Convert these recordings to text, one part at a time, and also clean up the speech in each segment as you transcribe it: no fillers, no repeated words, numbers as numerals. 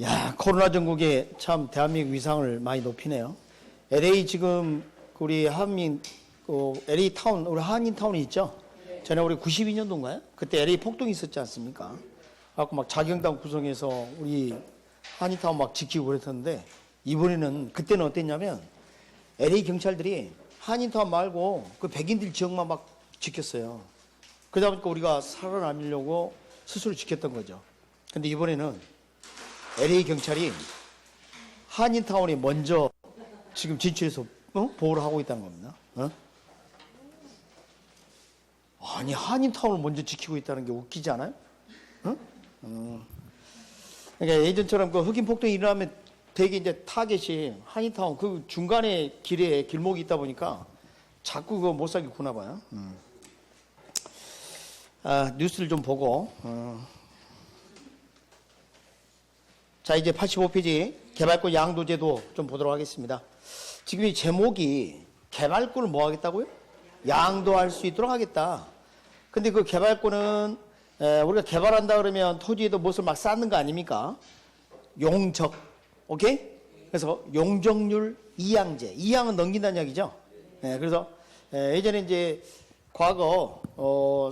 야, 코로나 전국에 참 대한민국 위상을 많이 높이네요. LA 지금 우리 한민 LA 타운, 우리 한인 타운이 있죠. 전에 우리 92년도인가요? 그때 LA 폭동이 있었지 않습니까? 갖고 막 자경단 구성해서 우리 한인 타운 막 지키고 그랬었는데 이번에는 그때는 어땠냐면 LA 경찰들이 한인 타운 말고 그 백인들 지역만 막 지켰어요. 그러다 보니까 우리가 살아남으려고 스스로 지켰던 거죠. 근데 이번에는 LA 경찰이 한인타운에 먼저 지금 진출해서 보호를 하고 있다는 겁니다. 아니, 한인타운을 먼저 지키고 있다는 게 웃기지 않아요? 그러니까 예전처럼 그 흑인 폭동이 일어나면 되게 이제 타겟이 한인타운 그 중간에 길에 길목이 있다 보니까 자꾸 그거 못 살게 구나 봐요. 뉴스를 좀 보고. 자, 이제 85페이지 개발권 양도제도 좀 보도록 하겠습니다. 지금 이 제목이 개발권을 뭐 하겠다고요? 양도할 수 있도록 하겠다. 근데 그 개발권은 우리가 개발한다 그러면 토지에도 무엇을 막 쌓는 거 아닙니까? 용적, 오케이? 그래서 용적률 이양제, 이양은 넘긴다는 이야기죠. 그래서 예전에 이제 과거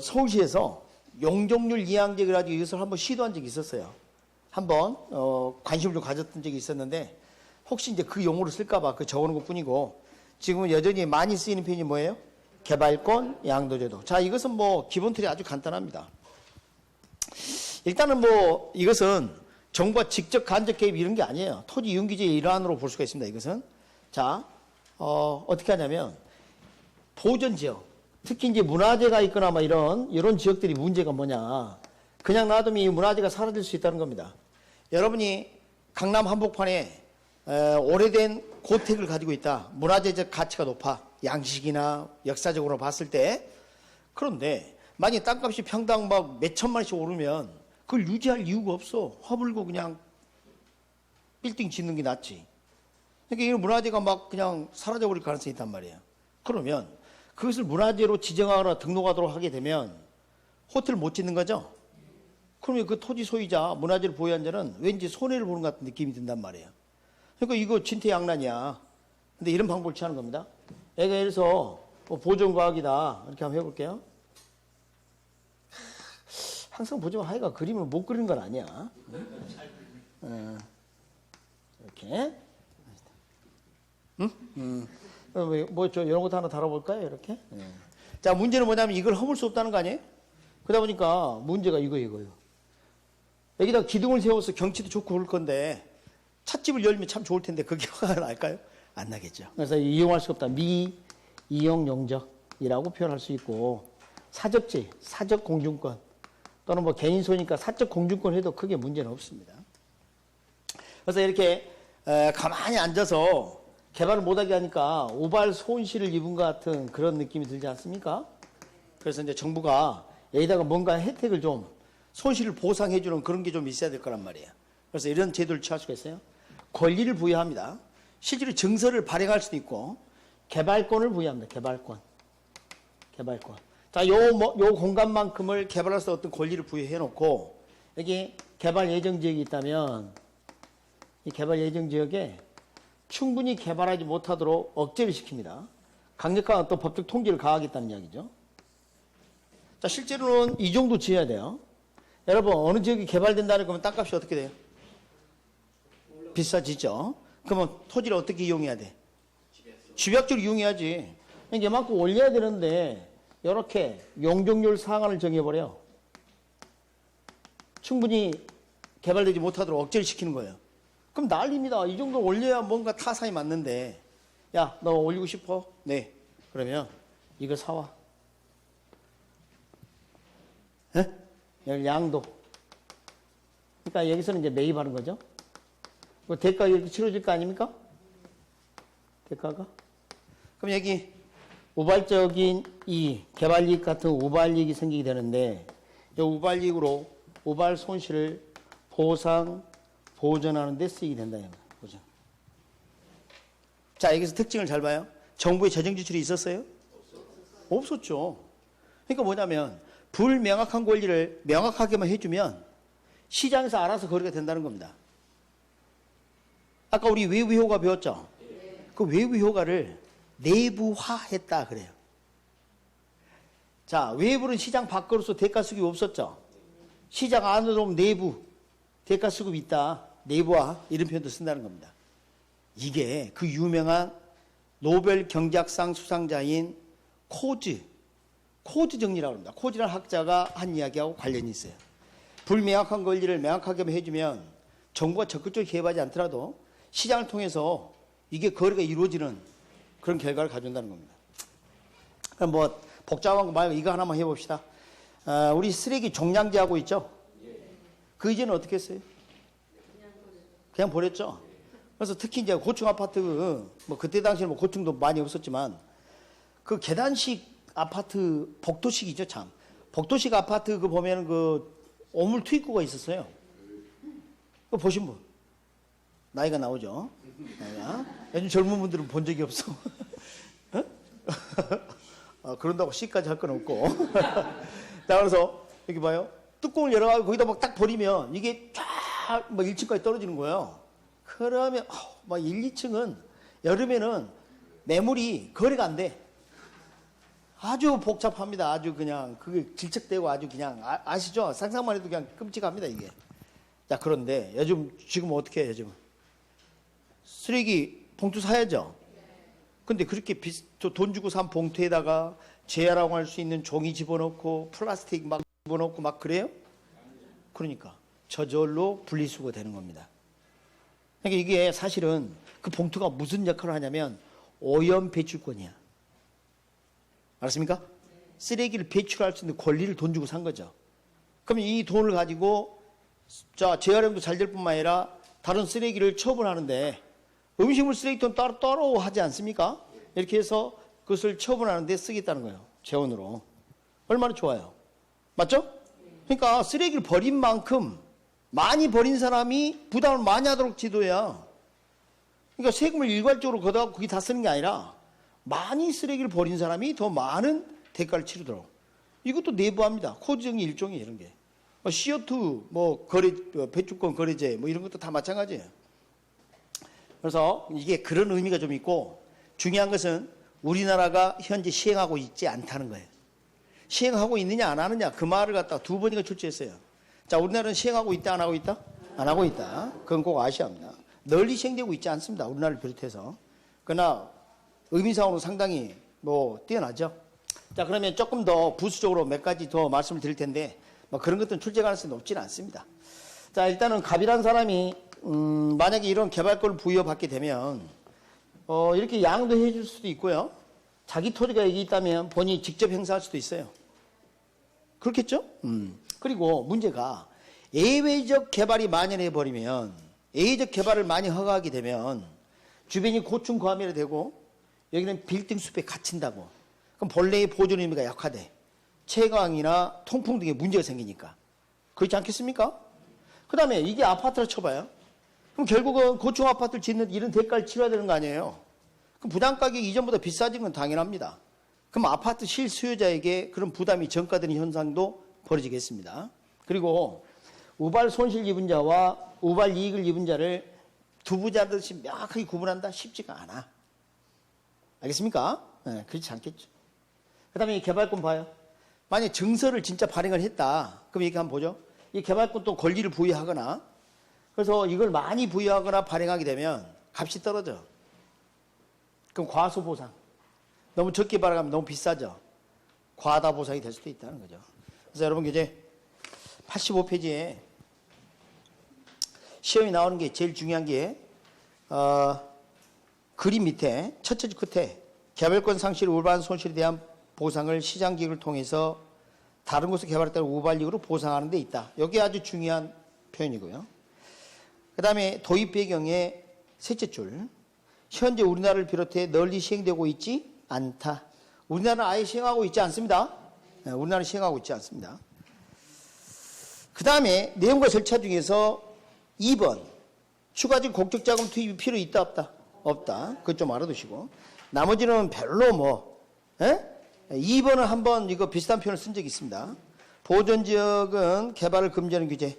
서울시에서 용적률 이양제 그래가지고 이것을 한번 시도한 적이 있었어요. 한번 관심을 좀 가졌던 적이 있었는데 혹시 이제 그 용어를 쓸까봐 그 적어놓은 것뿐이고 지금은 여전히 많이 쓰이는 표현이 뭐예요? 개발권 양도제도. 자, 이것은 뭐 기본 틀이 아주 간단합니다. 일단은 뭐 이것은 정부가 직접 간접 개입 이런 게 아니에요. 토지 이용 규제의 일환으로 볼 수가 있습니다. 이것은 자 어떻게 하냐면 보전 지역, 특히 이제 문화재가 있거나 뭐 이런 지역들이 문제가 뭐냐? 그냥 놔두면 이 문화재가 사라질 수 있다는 겁니다. 여러분이 강남 한복판에 오래된 고택을 가지고 있다. 문화재적 가치가 높아. 양식이나 역사적으로 봤을 때. 그런데 만약에 땅값이 평당 막 몇천만 원씩 오르면 그걸 유지할 이유가 없어. 허물고 그냥 빌딩 짓는 게 낫지. 그러니까 이 문화재가 막 그냥 사라져버릴 가능성이 있단 말이에요. 그러면 그것을 문화재로 지정하거나 등록하도록 하게 되면 호텔을 못 짓는 거죠. 그러면 그 토지 소유자, 문화재를 보유한 자는 왠지 손해를 보는 것 같은 느낌이 든단 말이에요. 그러니까 이거 진퇴양난이야. 근데 이런 방법을 취하는 겁니다. 예를 들어서 보존과학이다. 이렇게 한번 해볼게요. 항상 보지만 하여가 그림을 못 그리는 건 아니야. 이렇게. 저 이런 것도 하나 달아볼까요? 이렇게. 자, 문제는 뭐냐면 이걸 허물 수 없다는 거 아니에요? 그러다 보니까 문제가 이거예요. 여기다 기둥을 세워서 경치도 좋고 그럴 건데 찻집을 열면 참 좋을 텐데 그게 화가 날까요? 안 나겠죠. 그래서 이용할 수 없다. 미이용 용적이라고 표현할 수 있고 사적지, 사적 공중권 또는 뭐 개인 소유니까 사적 공중권 해도 크게 문제는 없습니다. 그래서 이렇게 가만히 앉아서 개발을 못하게 하니까 오발 손실을 입은 것 같은 그런 느낌이 들지 않습니까? 그래서 이제 정부가 여기다가 뭔가 혜택을 좀 손실을 보상해주는 그런 게 좀 있어야 될 거란 말이에요. 그래서 이런 제도를 취할 수가 있어요. 권리를 부여합니다. 실제로 증서를 발행할 수도 있고 개발권을 부여합니다. 개발권. 자, 요 공간만큼을 개발할 수 어떤 권리를 부여해 놓고 여기 개발 예정 지역이 있다면 이 개발 예정 지역에 충분히 개발하지 못하도록 억제를 시킵니다. 강력한 어떤 법적 통제를 가하겠다는 이야기죠. 자, 실제로는 이 정도 지어야 돼요. 여러분, 어느 지역이 개발된다는 거면 땅값이 어떻게 돼요? 비싸지죠. 그러면 토지를 어떻게 이용해야 돼? 집약적으로 이용해야지. 이만큼 올려야 되는데 이렇게 용적률 상한을 정해버려. 충분히 개발되지 못하도록 억제를 시키는 거예요. 그럼 난립니다. 이 정도 올려야 뭔가 타산이 맞는데 야, 너 올리고 싶어? 네. 그러면 이거 사와. 양도. 그러니까 여기서는 이제 매입하는 거죠. 대가 이렇게 치러질 거 아닙니까? 대가가. 그럼 여기 우발적인 이 개발이익 같은 우발이익이 생기게 되는데 이 우발이익으로 우발 손실을 보전하는 데 쓰이게 된다. 보전. 자, 여기서 특징을 잘 봐요. 정부의 재정 지출이 있었어요? 없었죠. 그러니까 뭐냐면 불명확한 권리를 명확하게만 해주면 시장에서 알아서 거래가 된다는 겁니다. 아까 우리 외부 효과 배웠죠? 그 외부 효과를 내부화했다 그래요. 자, 외부는 시장 밖으로서 대가 수급이 없었죠? 시장 안으로 오면 내부 대가 수급이 있다. 내부화 이런 표현도 쓴다는 겁니다. 이게 그 유명한 노벨 경제학상 수상자인 코즈 정리라고 합니다. 코즈라는 학자가 한 이야기하고 관련이 있어요. 불명확한 권리를 명확하게 해주면 정부가 적극적으로 개입하지 않더라도 시장을 통해서 이게 거래가 이루어지는 그런 결과를 가져온다는 겁니다. 그럼 뭐 복잡한 거 말고 이거 하나만 해봅시다. 우리 쓰레기 종량제하고 있죠? 그 이제는 어떻게 했어요? 그냥 버렸죠? 그래서 특히 이제 고층 아파트, 뭐 그때 당시에는 뭐 고층도 많이 없었지만 그 계단식 아파트, 복도식이죠, 참. 복도식 아파트 그 보면은 그 오물 투입구가 있었어요. 그거 보신 분? 나이가 나오죠? 나이가. 요즘 젊은 분들은 본 적이 없어. 그런다고 C까지 할 건 없고. 자, 그래서 여기 봐요. 뚜껑을 열어가지고 거기다 막 딱 버리면 이게 쫙 막 1층까지 떨어지는 거예요. 그러면 막 1, 2층은 여름에는 매물이 거래가 안 돼. 아주 복잡합니다. 아주 그냥 그게 질척대고 아주 그냥 아시죠? 상상만 해도 그냥 끔찍합니다 이게. 자, 그런데 요즘 지금 어떻게 해요? 요즘 쓰레기 봉투 사야죠. 근데 그렇게 돈 주고 산 봉투에다가 재활용할 할 수 있는 종이 집어넣고 플라스틱 막 집어넣고 막 그래요? 그러니까 저절로 분리수거 되는 겁니다. 그러니까 이게 사실은 그 봉투가 무슨 역할을 하냐면 오염 배출권이야. 알았습니까? 쓰레기를 배출할 수 있는 권리를 돈 주고 산 거죠. 그럼 이 돈을 가지고 자, 재활용도 잘 될 뿐만 아니라 다른 쓰레기를 처분하는데 음식물 쓰레기통 따로 하지 않습니까? 이렇게 해서 그것을 처분하는데 쓰겠다는 거예요. 재원으로. 얼마나 좋아요. 맞죠? 그러니까 쓰레기를 버린 만큼 많이 버린 사람이 부담을 많이 하도록 지도해야. 그러니까 세금을 일괄적으로 걷어가고 그게 다 쓰는 게 아니라 많이 쓰레기를 버린 사람이 더 많은 대가를 치르도록. 이것도 내부합니다. 코드적인 일종이에요, 이런 게. CO2, 뭐, 배출권 거래제, 뭐 이런 것도 다 마찬가지예요. 그래서 이게 그런 의미가 좀 있고 중요한 것은 우리나라가 현재 시행하고 있지 않다는 거예요. 시행하고 있느냐 안 하느냐 그 말을 갖다가 두 번이나 출제했어요. 자, 우리나라는 시행하고 있다 안 하고 있다? 안 하고 있다. 그건 꼭 아셔야 합니다. 널리 시행되고 있지 않습니다. 우리나라를 비롯해서. 그러나 의미상으로 상당히 뭐 뛰어나죠. 자, 그러면 조금 더 부수적으로 몇 가지 더 말씀을 드릴 텐데 뭐 그런 것들은 출제 가능성이 높지는 않습니다. 자, 일단은 갑이라는 사람이 만약에 이런 개발권을 부여받게 되면 이렇게 양도해 줄 수도 있고요. 자기 토지가 여기 있다면 본인이 직접 행사할 수도 있어요. 그렇겠죠? 그리고 문제가 예외적 개발이 만연해 버리면 예외적 개발을 많이 허가하게 되면 주변이 고충 과밀이 되고 여기는 빌딩 숲에 갇힌다고. 그럼 본래의 보존 의미가 약화돼. 채광이나 통풍 등의 문제가 생기니까. 그렇지 않겠습니까? 그 다음에 이게 아파트라 쳐봐요. 그럼 결국은 고층 아파트를 짓는 이런 대가를 치러야 되는 거 아니에요? 그럼 분양가격이 이전보다 비싸진 건 당연합니다. 그럼 아파트 실수요자에게 그런 부담이 전가되는 현상도 벌어지겠습니다. 그리고 우발 손실 입은 자와 우발 이익을 입은 자를 두부자듯이 명확하게 구분한다? 쉽지가 않아. 알겠습니까? 네, 그렇지 않겠죠. 그 다음에 이 개발권 봐요. 만약에 증서를 진짜 발행을 했다. 그럼 이렇게 한번 보죠. 이 개발권 또 권리를 부여하거나 그래서 이걸 많이 부여하거나 발행하게 되면 값이 떨어져. 그럼 과소보상. 너무 적게 발행하면 너무 비싸죠. 과다 보상이 될 수도 있다는 거죠. 그래서 여러분 이제 85페이지에 시험이 나오는 게 제일 중요한 게 그림 밑에 첫째 줄 끝에 개발권 상실 우발 손실에 대한 보상을 시장기획을 통해서 다른 곳에 개발했다는 우발이익으로 보상하는 데 있다. 이게 아주 중요한 표현이고요. 그 다음에 도입 배경의 셋째 줄. 현재 우리나라를 비롯해 널리 시행되고 있지 않다. 우리나라는 아예 시행하고 있지 않습니다. 네, 우리나라는 시행하고 있지 않습니다. 그 다음에 내용과 절차 중에서 2번. 추가적인 공적 자금 투입이 필요 있다 없다? 없다. 그것 좀 알아두시고. 나머지는 별로 뭐. 2번은 한번 이거 비슷한 표현을 쓴 적이 있습니다. 보존지역은 개발을 금지하는 규제.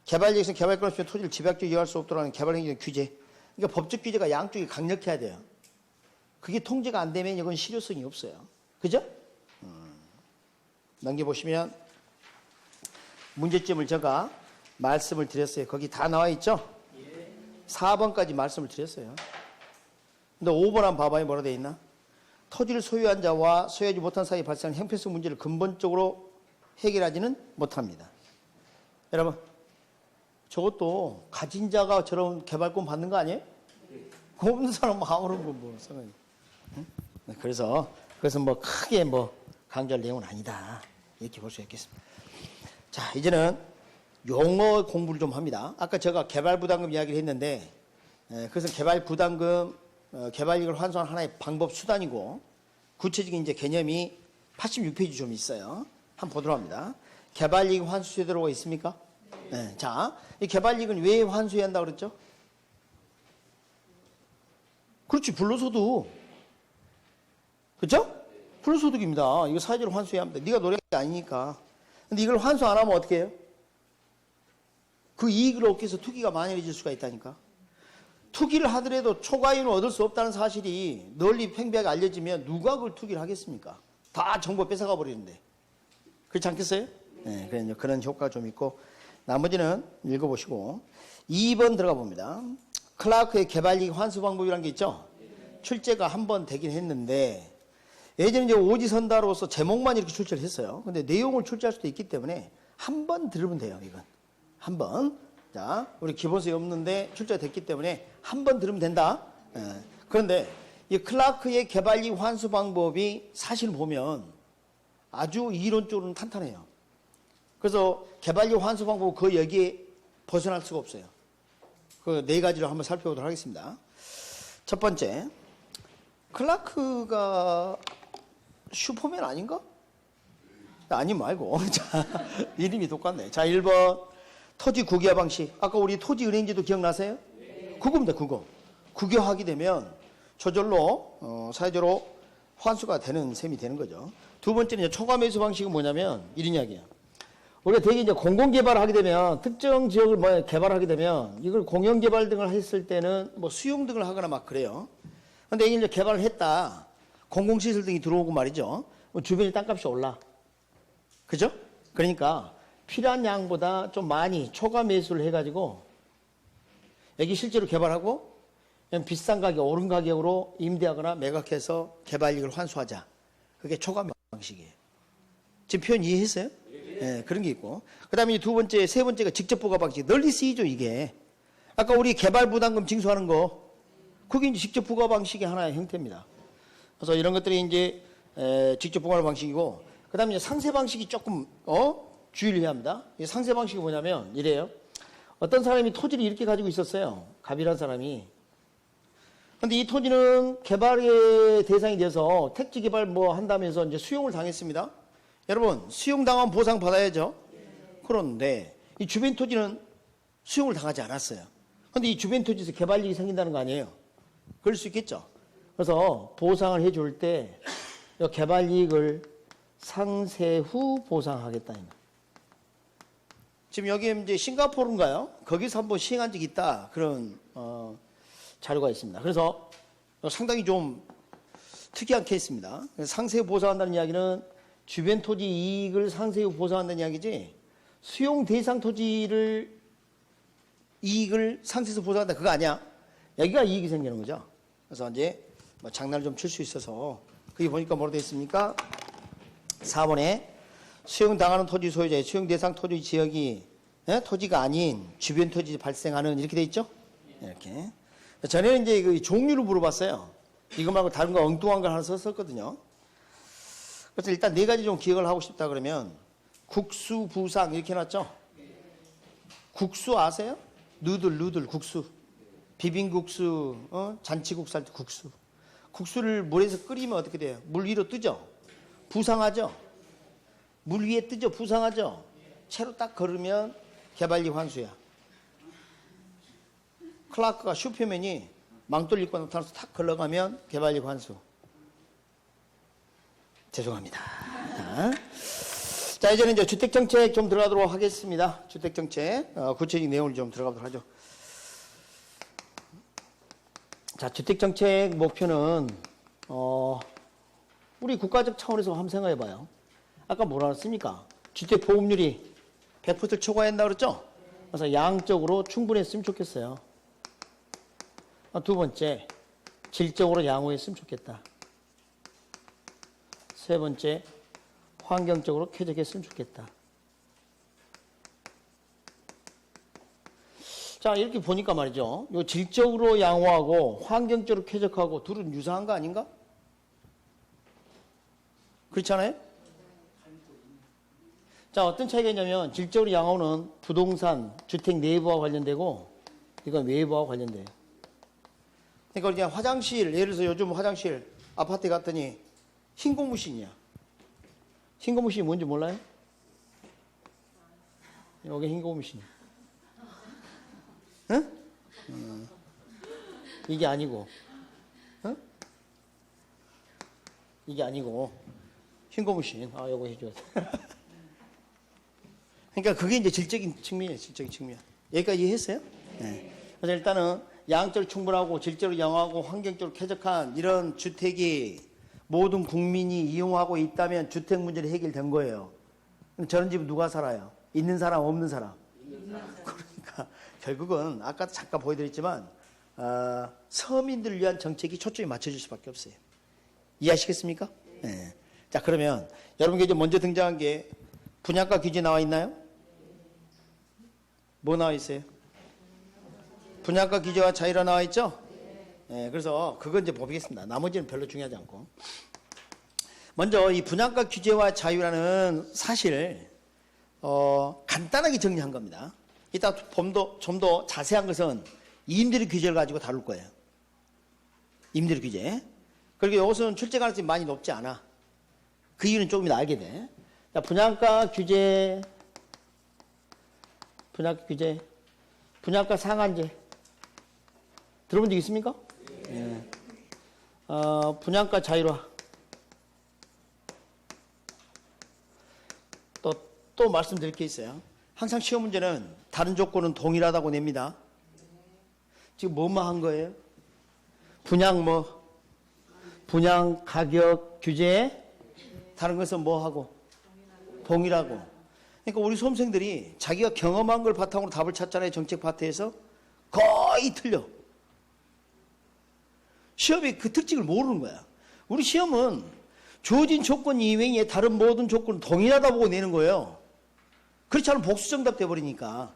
개발지역에서 개발권 없이 토지를 집약적으로 이용할 수 없도록 하는 개발행위의 규제. 그러니까 법적 규제가 양쪽이 강력해야 돼요. 그게 통제가 안 되면 이건 실효성이 없어요. 그죠? 넘겨보시면 문제점을 제가 말씀을 드렸어요. 거기 다 나와 있죠? 4번까지 말씀을 드렸어요. 근데 5번 한번 봐봐요. 뭐라 되어 있나? 토지를 소유한 자와 소유하지 못한 사이에 발생한 형평성 문제를 근본적으로 해결하지는 못합니다. 여러분, 저것도 가진 자가 저런 개발권 받는 거 아니에요? 없는 사람은 아무런 거 뭐 상관이. 그래서 그것은 뭐 크게 뭐 강조할 내용은 아니다. 이렇게 볼 수 있겠습니다. 자, 이제는 용어 공부를 좀 합니다. 아까 제가 개발부담금 이야기를 했는데, 그것은 개발부담금, 개발이익을 환수하는 하나의 방법 수단이고, 구체적인 이제 개념이 86페이지 좀 있어요. 한번 보도록 합니다. 개발이익 환수 제도가 있습니까? 네. 자, 이 개발이익은 왜 환수해야 한다고 그랬죠? 그렇지, 불로소득. 그렇죠? 불로소득입니다. 이거 사회적으로 환수해야 합니다. 네가 노력이 아니니까. 근데 이걸 환수 안 하면 어떻게 해요? 그 이익을 얻기 위해서 투기가 만연해질 수가 있다니까. 투기를 하더라도 초과이익을 얻을 수 없다는 사실이 널리 팽배하게 알려지면 누가 그걸 투기를 하겠습니까? 다 정보 뺏어가 버리는데. 그렇지 않겠어요? 네, 그런 효과가 좀 있고. 나머지는 읽어보시고. 2번 들어가 봅니다. 클라크의 개발이익 환수 방법이라는 게 있죠? 출제가 한 번 되긴 했는데, 예전에 이제 오지선다로서 제목만 이렇게 출제를 했어요. 근데 내용을 출제할 수도 있기 때문에 한 번 들으면 돼요, 이건. 한 번. 자, 우리 기본서에 없는데 출제가 됐기 때문에 한 번 들으면 된다. 그런데 이 클라크의 개발이익 환수 방법이 사실 보면 아주 이론적으로는 탄탄해요. 그래서 개발이익 환수 방법은 거의 여기에 벗어날 수가 없어요. 그 네 가지로 한번 살펴보도록 하겠습니다. 첫 번째, 클라크가 슈퍼맨 아닌가? 아니 말고. 자, 이름이 똑같네. 자, 1번. 토지 국유화 방식. 아까 우리 토지 은행제도 기억나세요? 그겁니다, 그거. 국유화하게 되면 저절로, 사회적으로 환수가 되는 셈이 되는 거죠. 두 번째는 초과 매수 방식은 뭐냐면, 이런 이야기예요. 우리가 되게 이제 공공개발을 하게 되면, 특정 지역을 뭐 개발하게 되면, 이걸 공영개발 등을 했을 때는 뭐 수용 등을 하거나 막 그래요. 근데 이게 이제 개발을 했다. 공공시설 등이 들어오고 말이죠. 주변의 땅값이 올라. 그죠? 그러니까 필요한 양보다 좀 많이 초과 매수를 해가지고 여기 실제로 개발하고 그냥 비싼 가격, 오른 가격으로 임대하거나 매각해서 개발이익을 환수하자. 그게 초과 매수 방식이에요. 지금 표현 이해했어요? 네, 그런 게 있고. 그 다음에 두 번째, 세 번째가 직접 부과 방식. 널리 쓰이죠, 이게. 아까 우리 개발 부담금 징수하는 거, 그게 이제 직접 부과 방식의 하나의 형태입니다. 그래서 이런 것들이 이제 직접 부과 방식이고, 그 다음에 상세 방식이 조금 주의를 해야 합니다. 이 상세 방식이 뭐냐면 이래요. 어떤 사람이 토지를 이렇게 가지고 있었어요. 갑이라는 사람이. 근데 이 토지는 개발의 대상이 돼서 택지 개발 뭐 한다면서 이제 수용을 당했습니다. 여러분, 수용당하면 보상 받아야죠. 그런데 이 주변 토지는 수용을 당하지 않았어요. 근데 이 주변 토지에서 개발이익이 생긴다는 거 아니에요? 그럴 수 있겠죠. 그래서 보상을 해줄 때 개발이익을 상세 후 보상하겠다. 지금 여기 이제 싱가포르인가요? 거기서 한번 시행한 적이 있다. 그런 자료가 있습니다. 그래서 상당히 좀 특이한 케이스입니다. 상세 후 보상한다는 이야기는 주변 토지 이익을 상세 후 보상한다는 이야기지, 수용 대상 토지를 이익을 상세에서 보상한다 그거 아니야. 여기가 이익이 생기는 거죠. 그래서 이제 뭐 장난을 좀 칠 수 있어서 거기 보니까 뭐로 되어 있습니까? 4번에 수용당하는 토지 소유자의 수용 대상 토지 지역이 토지가 아닌 주변 토지 발생하는 이렇게 되어 있죠? 이렇게. 전에는 이제 그 종류를 물어봤어요. 이거 말고 다른 거 엉뚱한 걸 하나 썼거든요. 그래서 일단 네 가지 좀 기억을 하고 싶다 그러면 국수, 부상 이렇게 해놨죠? 국수 아세요? 누들 국수. 비빔국수, 잔치국수 할 때 국수. 국수를 물에서 끓이면 어떻게 돼요? 물 위로 뜨죠? 부상하죠? 물 위에 뜨죠? 부상하죠? 채로 딱 걸으면 개발이익 환수야. 클라크가 슈퍼맨이 망토를 입고 나타나서 탁 걸러가면 개발이익 환수. 죄송합니다. 자, 이제는 이제 주택정책 좀 들어가도록 하겠습니다. 주택정책, 구체적인 내용을 좀 들어가도록 하죠. 자, 주택정책 목표는 우리 국가적 차원에서 한번 생각해 봐요. 아까 뭐라 했습니까? 주택 보급률이 100%를 초과해야 한다고 그랬죠? 그래서 양적으로 충분했으면 좋겠어요. 두 번째, 질적으로 양호했으면 좋겠다. 세 번째, 환경적으로 쾌적했으면 좋겠다. 자, 이렇게 보니까 말이죠. 요 질적으로 양호하고 환경적으로 쾌적하고 둘은 유사한 거 아닌가? 그렇지 않아요? 자, 어떤 차이가 있냐면 질적으로 양호는 부동산, 주택 내부와 관련되고 이건 외부와 관련돼요. 그러니까 그냥 화장실, 예를 들어서 요즘 화장실 아파트에 갔더니 흰 고무신이야. 흰 고무신이 뭔지 몰라요? 여기 흰 고무신. 응? 이게 아니고, 응? 이게 아니고 흰 고무신. 아, 요거 해줘야 돼. 그러니까 그게 이제 질적인 측면이에요. 질적인 측면. 여기까지 이해했어요? 네. 그래서 일단은 양적으로 충분하고 질적으로 양호하고 환경적으로 쾌적한 이런 주택이 모든 국민이 이용하고 있다면 주택 문제는 해결된 거예요. 그럼 저런 집은 누가 살아요? 있는 사람, 없는 사람? 그러니까 결국은 아까 잠깐 보여드렸지만 서민들을 위한 정책이 초점이 맞춰질 수밖에 없어요. 이해하시겠습니까? 네. 자, 그러면 여러분께 이제 먼저 등장한 게 분양가 규제 나와 있나요? 뭐 나와 있어요? 분양가 규제와 자유라 나와 있죠? 네, 그래서 그건 이제 보겠습니다. 나머지는 별로 중요하지 않고. 먼저 이 분양가 규제와 자유라는 사실 간단하게 정리한 겁니다. 이따 좀 더 자세한 것은 임대료 규제를 가지고 다룰 거예요. 임대료 규제. 그리고 이것은 출제 가능성이 많이 높지 않아. 그 이유는 조금 이따 알게 돼. 자, 분양가 규제, 분양가 상한제. 들어본 적 있습니까? 네. 분양가 자율화. 또 말씀드릴 게 있어요. 항상 시험 문제는 다른 조건은 동일하다고 냅니다. 지금 뭐만 한 거예요? 분양 가격 규제, 다른 것은 뭐 하고? 동일하고. 그러니까 우리 수험생들이 자기가 경험한 걸 바탕으로 답을 찾잖아요. 정책 파트에서. 거의 틀려. 시험이 그 특징을 모르는 거야. 우리 시험은 주어진 조건 이외에 다른 모든 조건은 동일하다 보고 내는 거예요. 그렇지 않으면 복수정답 돼버리니까.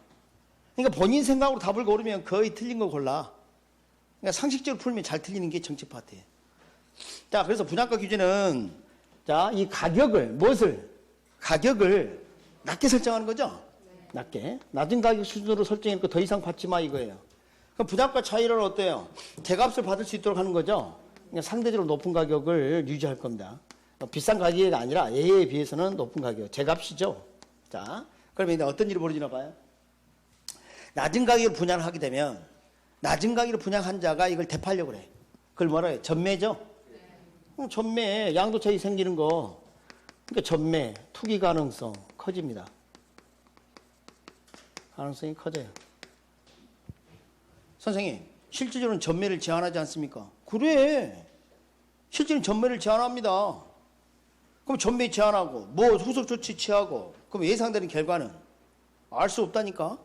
그러니까 본인 생각으로 답을 고르면 거의 틀린 거 골라. 그러니까 상식적으로 풀면 잘 틀리는 게 정책 파트예요. 자, 그래서 분양가 규제는 자, 이 가격을 가격을 낮게 설정하는 거죠. 낮게. 낮은 가격 수준으로 설정해놓고 더 이상 받지 마 이거예요. 그럼 분양가 차이는 어때요? 대값을 받을 수 있도록 하는 거죠. 그러니까 상대적으로 높은 가격을 유지할 겁니다. 비싼 가격이 아니라 A에 비해서는 높은 가격, 제값이죠. 자, 그러면 이제 어떤 일이 벌어지나 봐요? 낮은 가격을 분양을 하게 되면 낮은 가격으로 분양한 자가 이걸 되팔려고 그래. 그걸 뭐라 해요? 전매죠? 전매, 양도 차이 생기는 거. 그러니까 전매, 투기 가능성 커집니다. 가능성이 커져요. 선생님, 실질적으로는 전매를 제한하지 않습니까? 그래. 실제는 전매를 제한합니다. 그럼 전매 제한하고 뭐 후속 조치 취하고 그럼 예상되는 결과는 알 수 없다니까.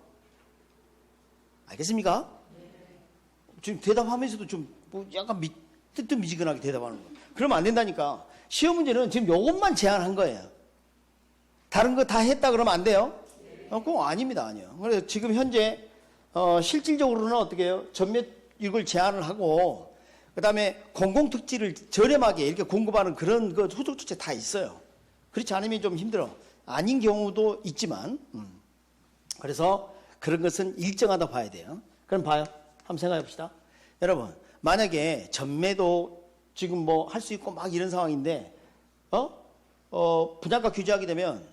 알겠습니까? 지금 대답하면서도 좀 뭐 약간 뜨뜻미지근하게 대답하는 거. 그러면 안 된다니까. 시험 문제는 지금 요것만 제한한 거예요. 다른 거 다 했다 그러면 안 돼요? 그건 아닙니다. 아니요. 그래서 지금 현재 실질적으로는 어떻게 해요? 전매 이걸 제한을 하고 그 다음에 공공특지를 저렴하게 이렇게 공급하는 그런 그 후속 조치 다 있어요. 그렇지 않으면 좀 힘들어. 아닌 경우도 있지만 그래서 그런 것은 일정하다 봐야 돼요. 그럼 봐요. 한번 생각해 봅시다. 여러분 만약에 전매도 지금 뭐 할 수 있고 막 이런 상황인데 분양가 규제하게 되면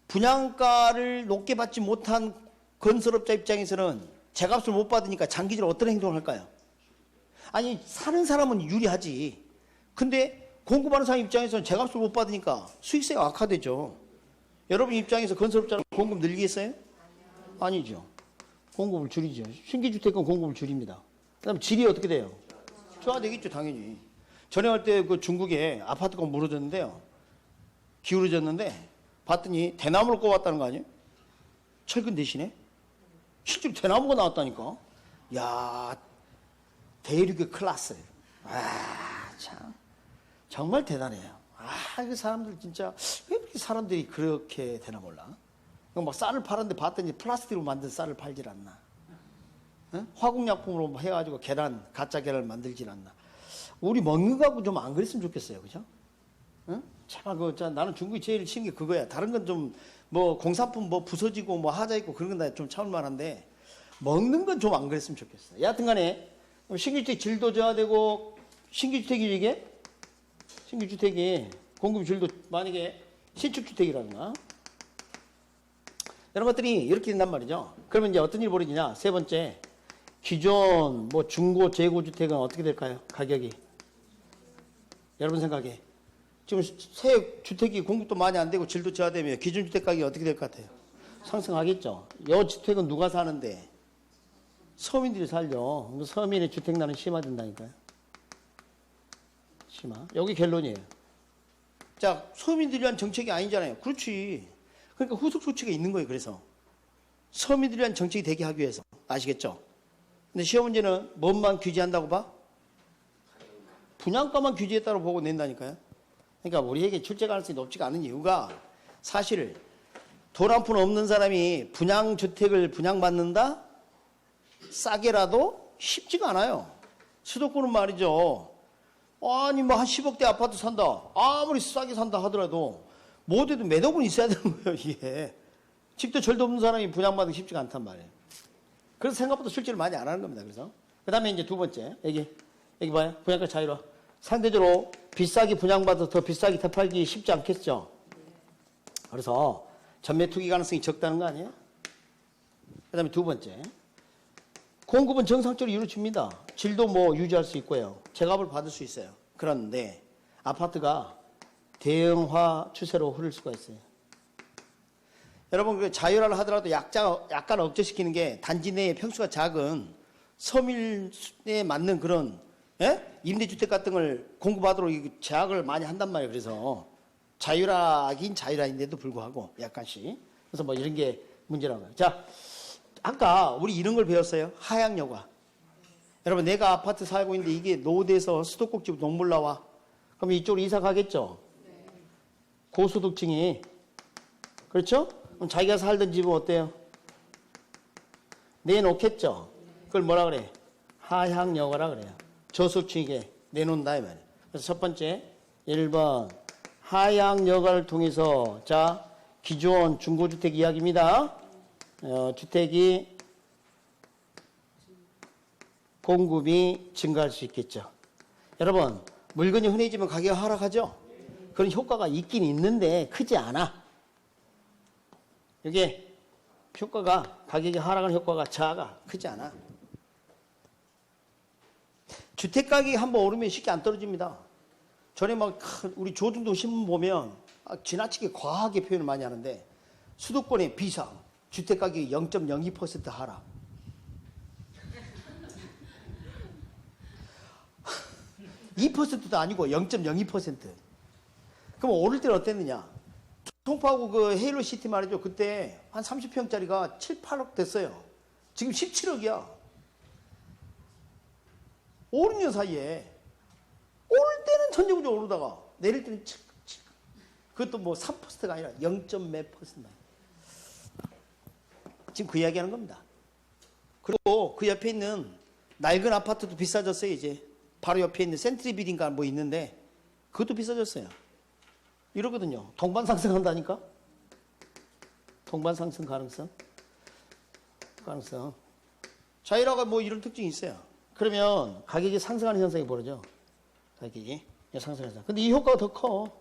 분양가를 높게 받지 못한 건설업자 입장에서는 제값을 못 받으니까 장기적으로 어떤 행동을 할까요? 아니 사는 사람은 유리하지. 근데 공급하는 사람 입장에서는 제값을 못 받으니까 수익세가 악화되죠. 여러분 입장에서 건설업자는 공급 늘리겠어요? 아니죠. 공급을 줄이죠. 신규주택은 공급을 줄입니다. 그다음 질이 어떻게 돼요? 좋아지겠죠, 당연히. 전에 갈 때 그 중국에 아파트가 무너졌는데요. 기울어졌는데 봤더니 대나무를 꼽았다는 거 아니에요? 철근 대신에? 실제로 대나무가 나왔다니까. 야, 대륙의 클래스. 아, 참. 정말 대단해요. 아, 그 사람들 진짜 왜 이렇게 사람들이 그렇게 되나 몰라. 막 쌀을 팔았는데 봤더니 플라스틱으로 만든 쌀을 팔질 않나. 응? 화공약품으로 해가지고 계란, 가짜 계란을 만들질 않나. 우리 먹는 거하고 좀 안 그랬으면 좋겠어요. 그죠? 응? 제발 나는 중국이 제일 쉬운 게 그거야. 다른 건 좀 뭐 공산품 뭐 부서지고 뭐 하자 있고 그런 건 다 좀 참을 만한데 먹는 건 좀 안 그랬으면 좋겠어. 여하튼 간에 신규주택 질도 저하되고 신규주택이 이게 신규주택이 공급 질도 만약에 신축주택이라든가 이런 것들이 이렇게 된단 말이죠. 그러면 이제 어떤 일이 벌어지냐? 세 번째, 기존 뭐 중고 재고 주택은 어떻게 될까요? 가격이 여러분 생각에 지금 새 주택이 공급도 많이 안 되고 질도 저하되면 기존 주택 가격이 어떻게 될 것 같아요? 상승하겠죠. 이 주택은 누가 사는데? 서민들이 살죠. 서민의 주택난은 심화된다니까요. 심화. 여기 결론이에요. 자, 서민들이 위한 정책이 아니잖아요. 그렇지. 그러니까 후속 조치가 있는 거예요. 그래서 서민들이 위한 정책이 되게 하기 위해서. 아시겠죠? 근데 시험 문제는 뭔만 규제한다고 봐? 분양가만 규제했다고 보고 낸다니까요. 그러니까 우리에게 출제 가능성이 높지가 않은 이유가 사실 돈 한 푼 없는 사람이 분양주택을 분양받는다? 싸게라도 쉽지가 않아요. 수도권은 말이죠. 아니 뭐 한 10억대 아파트 산다. 아무리 싸게 산다 하더라도 뭐어도 몇 억은 있어야 되는 거예요. 이게. 집도 절도 없는 사람이 분양받기 쉽지가 않단 말이에요. 그래서 생각보다 출제를 많이 안 하는 겁니다. 그래서 그 다음에 이제 두 번째 여기 봐요. 분양가 자유화. 상대적으로 비싸게 분양받아서 더 비싸게 되팔기 쉽지 않겠죠. 그래서 전매 투기 가능성이 적다는 거 아니에요? 그 다음에 두 번째, 공급은 정상적으로 이루어집니다. 질도 뭐 유지할 수 있고요. 제값을 받을 수 있어요. 그런데 아파트가 대형화 추세로 흐를 수가 있어요. 여러분, 그 자율화를 하더라도 약간 억제시키는 게 단지 내의 평수가 작은 서밀에 맞는 그런 임대주택 같은 걸 공급하도록 제약을 많이 한단 말이에요. 그래서 자율화긴 자율화인데도 불구하고 약간씩. 그래서 뭐 이런 게 문제라고 해요. 자, 아까 우리 이런 걸 배웠어요. 하향여과. 여러분, 내가 아파트 살고 있는데 이게 노후돼서 수도꼭지 농물 나와. 그럼 이쪽으로 이사 가겠죠? 고소득층이. 그렇죠? 그럼 자기가 살던 집은 어때요? 내놓겠죠? 그걸 뭐라 그래? 하향여과라 그래요. 저소득층에게 내놓는다 이 말이에요. 그래서 첫 번째 1번 하향여과를 통해서 자 기존 중고주택 이야기입니다. 주택이 공급이 증가할 수 있겠죠. 여러분, 물건이 흔해지면 가격이 하락하죠? 그런 효과가 있긴 있는데 크지 않아. 이게 효과가 가격이 하락하는 효과가 작아. 크지 않아. 주택 가격이 한번 오르면 쉽게 안 떨어집니다. 전에 막 우리 조중동 신문 보면 지나치게 과하게 표현을 많이 하는데 수도권의 비상 주택 가격이 0.02% 하락. (2%도) 아니고 0.02%. 그럼 오를 때는 어땠느냐? 송파구 그 헤일로시티 말이죠. 그때 한 30평짜리가 7, 8억 됐어요. 지금 17억이야. 5, 6년 사이에. 오를 때는 전적으로 오르다가 내릴 때는 그것도 뭐 3%가 아니라 0.몇 %. 지금 그 이야기 하는 겁니다. 그리고 그 옆에 있는 낡은 아파트도 비싸졌어요, 이제. 바로 옆에 있는 센트리 빌딩가 뭐 있는데 그것도 비싸졌어요. 이러거든요. 동반 상승한다니까? 동반 상승 가능성. 자율화가 뭐 이런 특징이 있어요. 그러면 가격이 상승하는 현상이 벌어져. 가격이 상승하는 현상. 근데 이 효과가 더 커.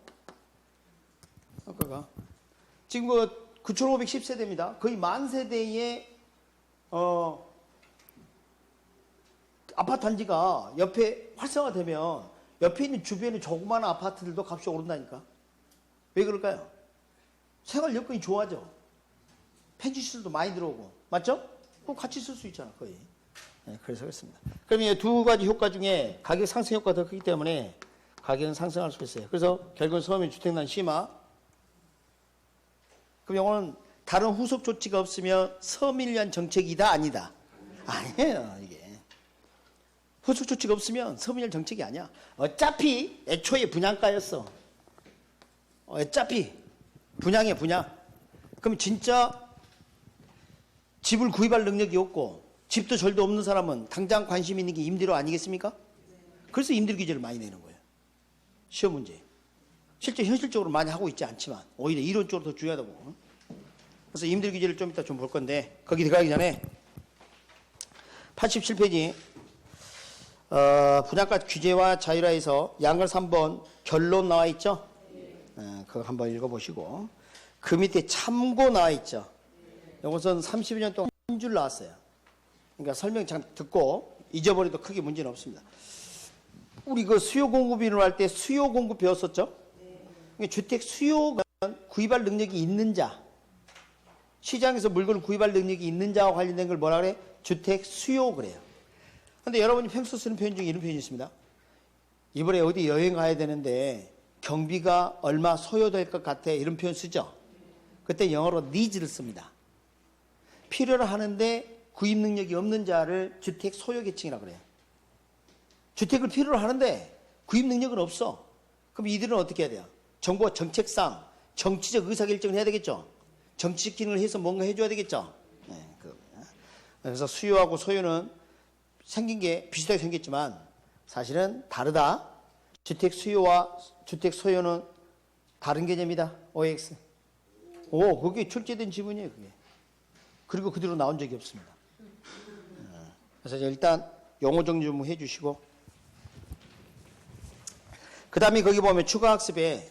효과가. 지금 그 9,510세대입니다. 거의 만 세대의 아파트 단지가 옆에 활성화되면 옆에 있는 주변의 조그마한 아파트들도 값이 오른다니까. 왜 그럴까요? 생활 여건이 좋아져. 펜션 시설도 많이 들어오고. 맞죠? 그럼 같이 쓸 수 있잖아, 거의. 네, 그래서 그렇습니다. 그럼 이 두 가지 효과 중에 가격 상승 효과가 더 크기 때문에 가격은 상승할 수 있어요. 그래서 결국은 서민 주택난 심화. 그럼 이거는 다른 후속 조치가 없으면 서민을 위한 정책이다 아니다? 아니에요. 이게 후속 조치가 없으면 서민을 위한 정책이 아니야. 어차피 애초에 분양가였어. 어차피 분양이야 분양. 그럼 진짜 집을 구입할 능력이 없고 집도 절도 없는 사람은 당장 관심 있는 게 임대료 아니겠습니까? 그래서 임대료 규제를 많이 내는 거예요. 시험 문제. 실제 현실적으로 많이 하고 있지 않지만 오히려 이론적으로 더 중요하다고. 그래서 임대료 규제를 좀 이따 좀 볼 건데 거기 들어가기 전에 87페이지 분양가 규제와 자율화에서 양글 3번 결론 나와 있죠? 그거 한번 읽어보시고 그 밑에 참고 나와 있죠? 이것은 32년 동안 한 줄 나왔어요. 그러니까 설명 잘 듣고 잊어버려도 크게 문제는 없습니다. 우리 그 수요 공급 이론할 때 수요 공급 배웠었죠? 그러니까 주택 수요가 구입할 능력이 있는 자, 시장에서 물건을 구입할 능력이 있는 자와 관련된 걸 뭐라 그래? 주택 수요 그래요. 근데 여러분이 평소 쓰는 표현 중에 이런 표현이 있습니다. 이번에 어디 여행 가야 되는데 경비가 얼마 소요될 것 같아 이런 표현 쓰죠. 그때 영어로 needs를 씁니다. 필요로 하는데 구입 능력이 없는 자를 주택 소요 계층이라고 그래요. 주택을 필요로 하는데 구입 능력은 없어. 그럼 이들은 어떻게 해야 돼요? 정부가 정책상 정치적 의사결정을 해야 되겠죠. 정치적 기능을 해서 뭔가 해줘야 되겠죠. 네, 그래서 수요하고 소요는 생긴 게 비슷하게 생겼지만 사실은 다르다. 주택 수요와 주택 소요는 다른 개념이다. OX. 오, 그게 출제된 지문이에요. 그게. 그리고 그대로 나온 적이 없습니다. 그래서 일단 용어 정리 좀 해주시고 그 다음에 거기 보면 추가학습에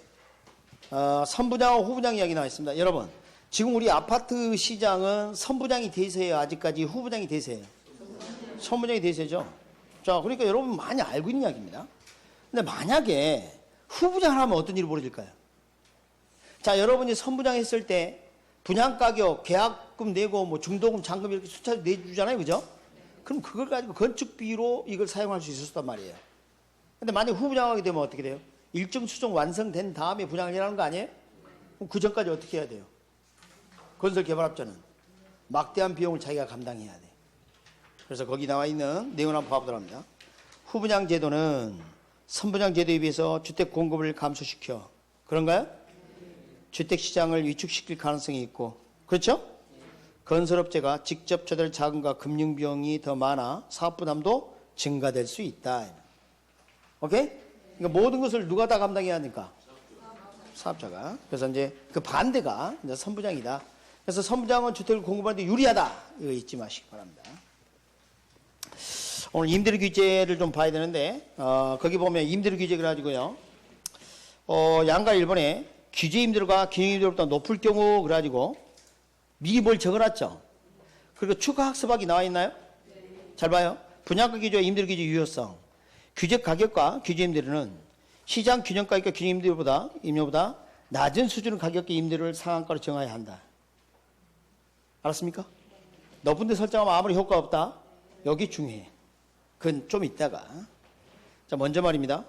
선분양하고 후분양 이야기 나와 있습니다. 여러분 지금 우리 아파트 시장은 선분양이 대세예요? 아직까지 후분양이 대세예요? 선분양이 대세죠. 자, 그러니까 여러분 많이 알고 있는 이야기입니다. 근데 만약에 후분양을 하면 어떤 일이 벌어질까요? 자, 여러분이 선분양했을 때 분양가격, 계약금 내고 뭐 중도금, 잔금 이렇게 숫자 내주잖아요. 그죠? 그럼 그걸 가지고 건축비로 이걸 사용할 수 있었단 말이에요. 근데 만약 후분양하게 되면 어떻게 돼요? 일정 수정 완성된 다음에 분양을 해라는 거 아니에요? 그럼 그 전까지 어떻게 해야 돼요? 건설개발업자는 막대한 비용을 자기가 감당해야 돼. 그래서 거기 나와 있는 내용을 한번 봐보도록 합니다. 후분양 제도는 선분양 제도에 비해서 주택 공급을 감소시켜. 그런가요? 주택 시장을 위축시킬 가능성이 있고. 그렇죠? 건설업체가 직접 조달 자금과 금융 비용이 더 많아 사업 부담도 증가될 수 있다. 오케이? 그러니까 모든 것을 누가 다 감당해야 하니까? 사업자가. 그래서 이제 그 반대가 이제 선분양이다. 그래서 선분양은 주택을 공급하는데 유리하다. 이거 잊지 마시기 바랍니다. 오늘 임대료 규제를 좀 봐야 되는데 거기 보면 임대료 규제 그래가지고요. 양가 1번에 규제 임대료가 기능 임대료보다 높을 경우 그래가지고 미리 뭘 적어놨죠. 그리고 추가 학습학이 나와 있나요? 잘 봐요. 분양가 규제와 임대료 규제 유효성. 규제 가격과 규제 임대료는 시장 균형가격과 균형 임대료보다 낮은 수준의 가격과 임대료를 상한가로 정해야 한다. 알았습니까? 높은 데 설정하면 아무리 효과 없다. 여기 중요해. 그건 좀 이따가. 자, 먼저 말입니다.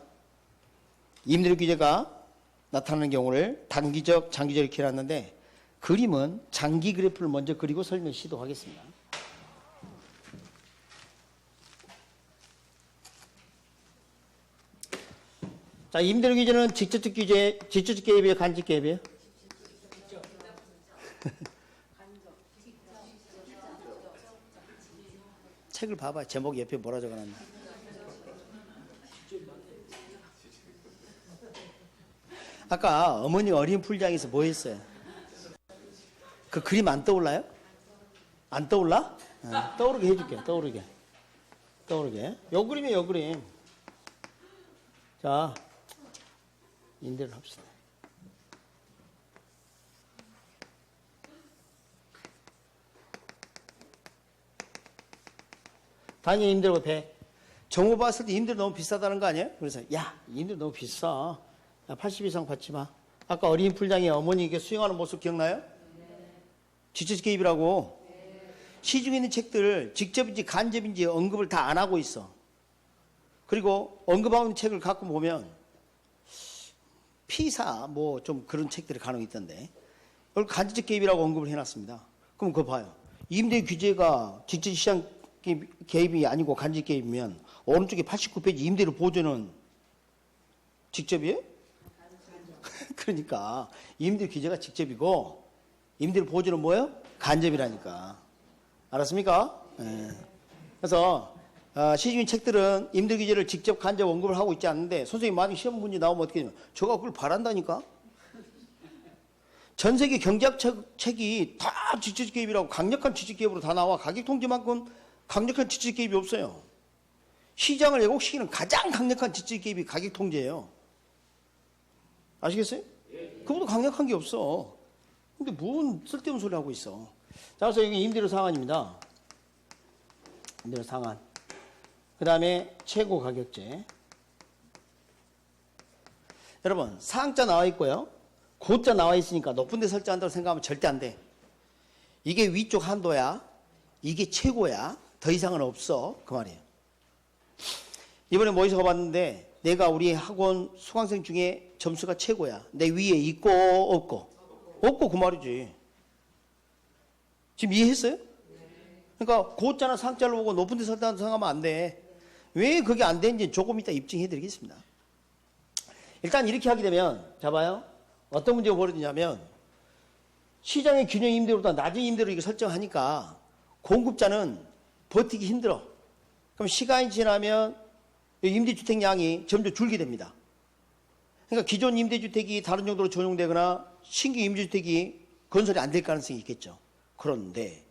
임대료 규제가 나타나는 경우를 단기적, 장기적 이렇게 해놨는데 그림은 장기 그래프를 먼저 그리고 설명 시도하겠습니다. 자, 임대료 규제는 직접적 규제, 직접적 개입이에요? 간접 개입이에요? 책을 봐봐. 제목 옆에 뭐라 적어놨나. 아까 어머니 어린 풀장에서 뭐 했어요? 그 그림 안 떠올라요? 안 떠올라? 떠오르게 해줄게. 떠오르게. 요 그림이에요. 요 그림. 자, 임대를 합시다. 당연히 임대료가 100. 정부 봤을 때 임대료 너무 비싸다는 거 아니에요? 그래서 야, 임대료 너무 비싸. 야, 80 이상 받지 마. 아까 어린 풀장에 어머니 이게 수영하는 모습 기억나요? 지적 개입이라고. 시중에 있는 책들 직접인지 간접인지 언급을 다 안 하고 있어. 그리고 언급하는 책을 갖고 보면 피사 뭐 좀 그런 책들이 간혹 있던데 그걸 간접적 개입이라고 언급을 해놨습니다. 그럼 그거 봐요. 임대 규제가 직접 시장 개입이 아니고 간접 개입이면 오른쪽에 89페이지 임대료 보조는 직접이에요? 그러니까 임대 규제가 직접이고 임대료 보조는 뭐예요? 간접이라니까. 알았습니까? 네. 그래서 시중인 책들은 임대 규제를 직접 간접 언급을 하고 있지 않는데 선생님 만약 시험 문제 나오면 어떻게 되냐면 저가 그걸 바란다니까. 전 세계 경제학 책이 다 직접 개입이라고 강력한 직접 개입으로 다 나와. 가격 통제만큼 강력한 직접 개입이 없어요. 시장을 왜곡시키는 가장 강력한 직접 개입이 가격 통제예요. 아시겠어요? 그보다 강력한 게 없어. 근데 뭔 쓸데없는 소리 하고 있어. 자, 그래서 여기 임대료 상한입니다. 임대료 상한. 그 다음에 최고 가격제. 여러분, 상자 나와 있고요. 고자 나와 있으니까 높은 데 설정한다고 생각하면 절대 안 돼. 이게 위쪽 한도야. 이게 최고야. 더 이상은 없어. 그 말이에요. 이번에 모의서 가봤는데 내가 우리 학원 수강생 중에 점수가 최고야. 내 위에 있고 없고. 없고 그 말이지. 지금 이해했어요? 그러니까 고자나 상자를 보고 높은 데 설정한다고 생각하면 안 돼. 왜 그게 안 되는지 조금 이따 입증해 드리겠습니다. 일단 이렇게 하게 되면 잡아요. 어떤 문제가 벌어지냐면 시장의 균형 임대료보다 낮은 임대료 이거 설정하니까 공급자는 버티기 힘들어. 그럼 시간이 지나면 임대주택 양이 점점 줄게 됩니다. 그러니까 기존 임대주택이 다른 용도로 전용되거나 신규 임대주택이 건설이 안 될 가능성이 있겠죠. 그런데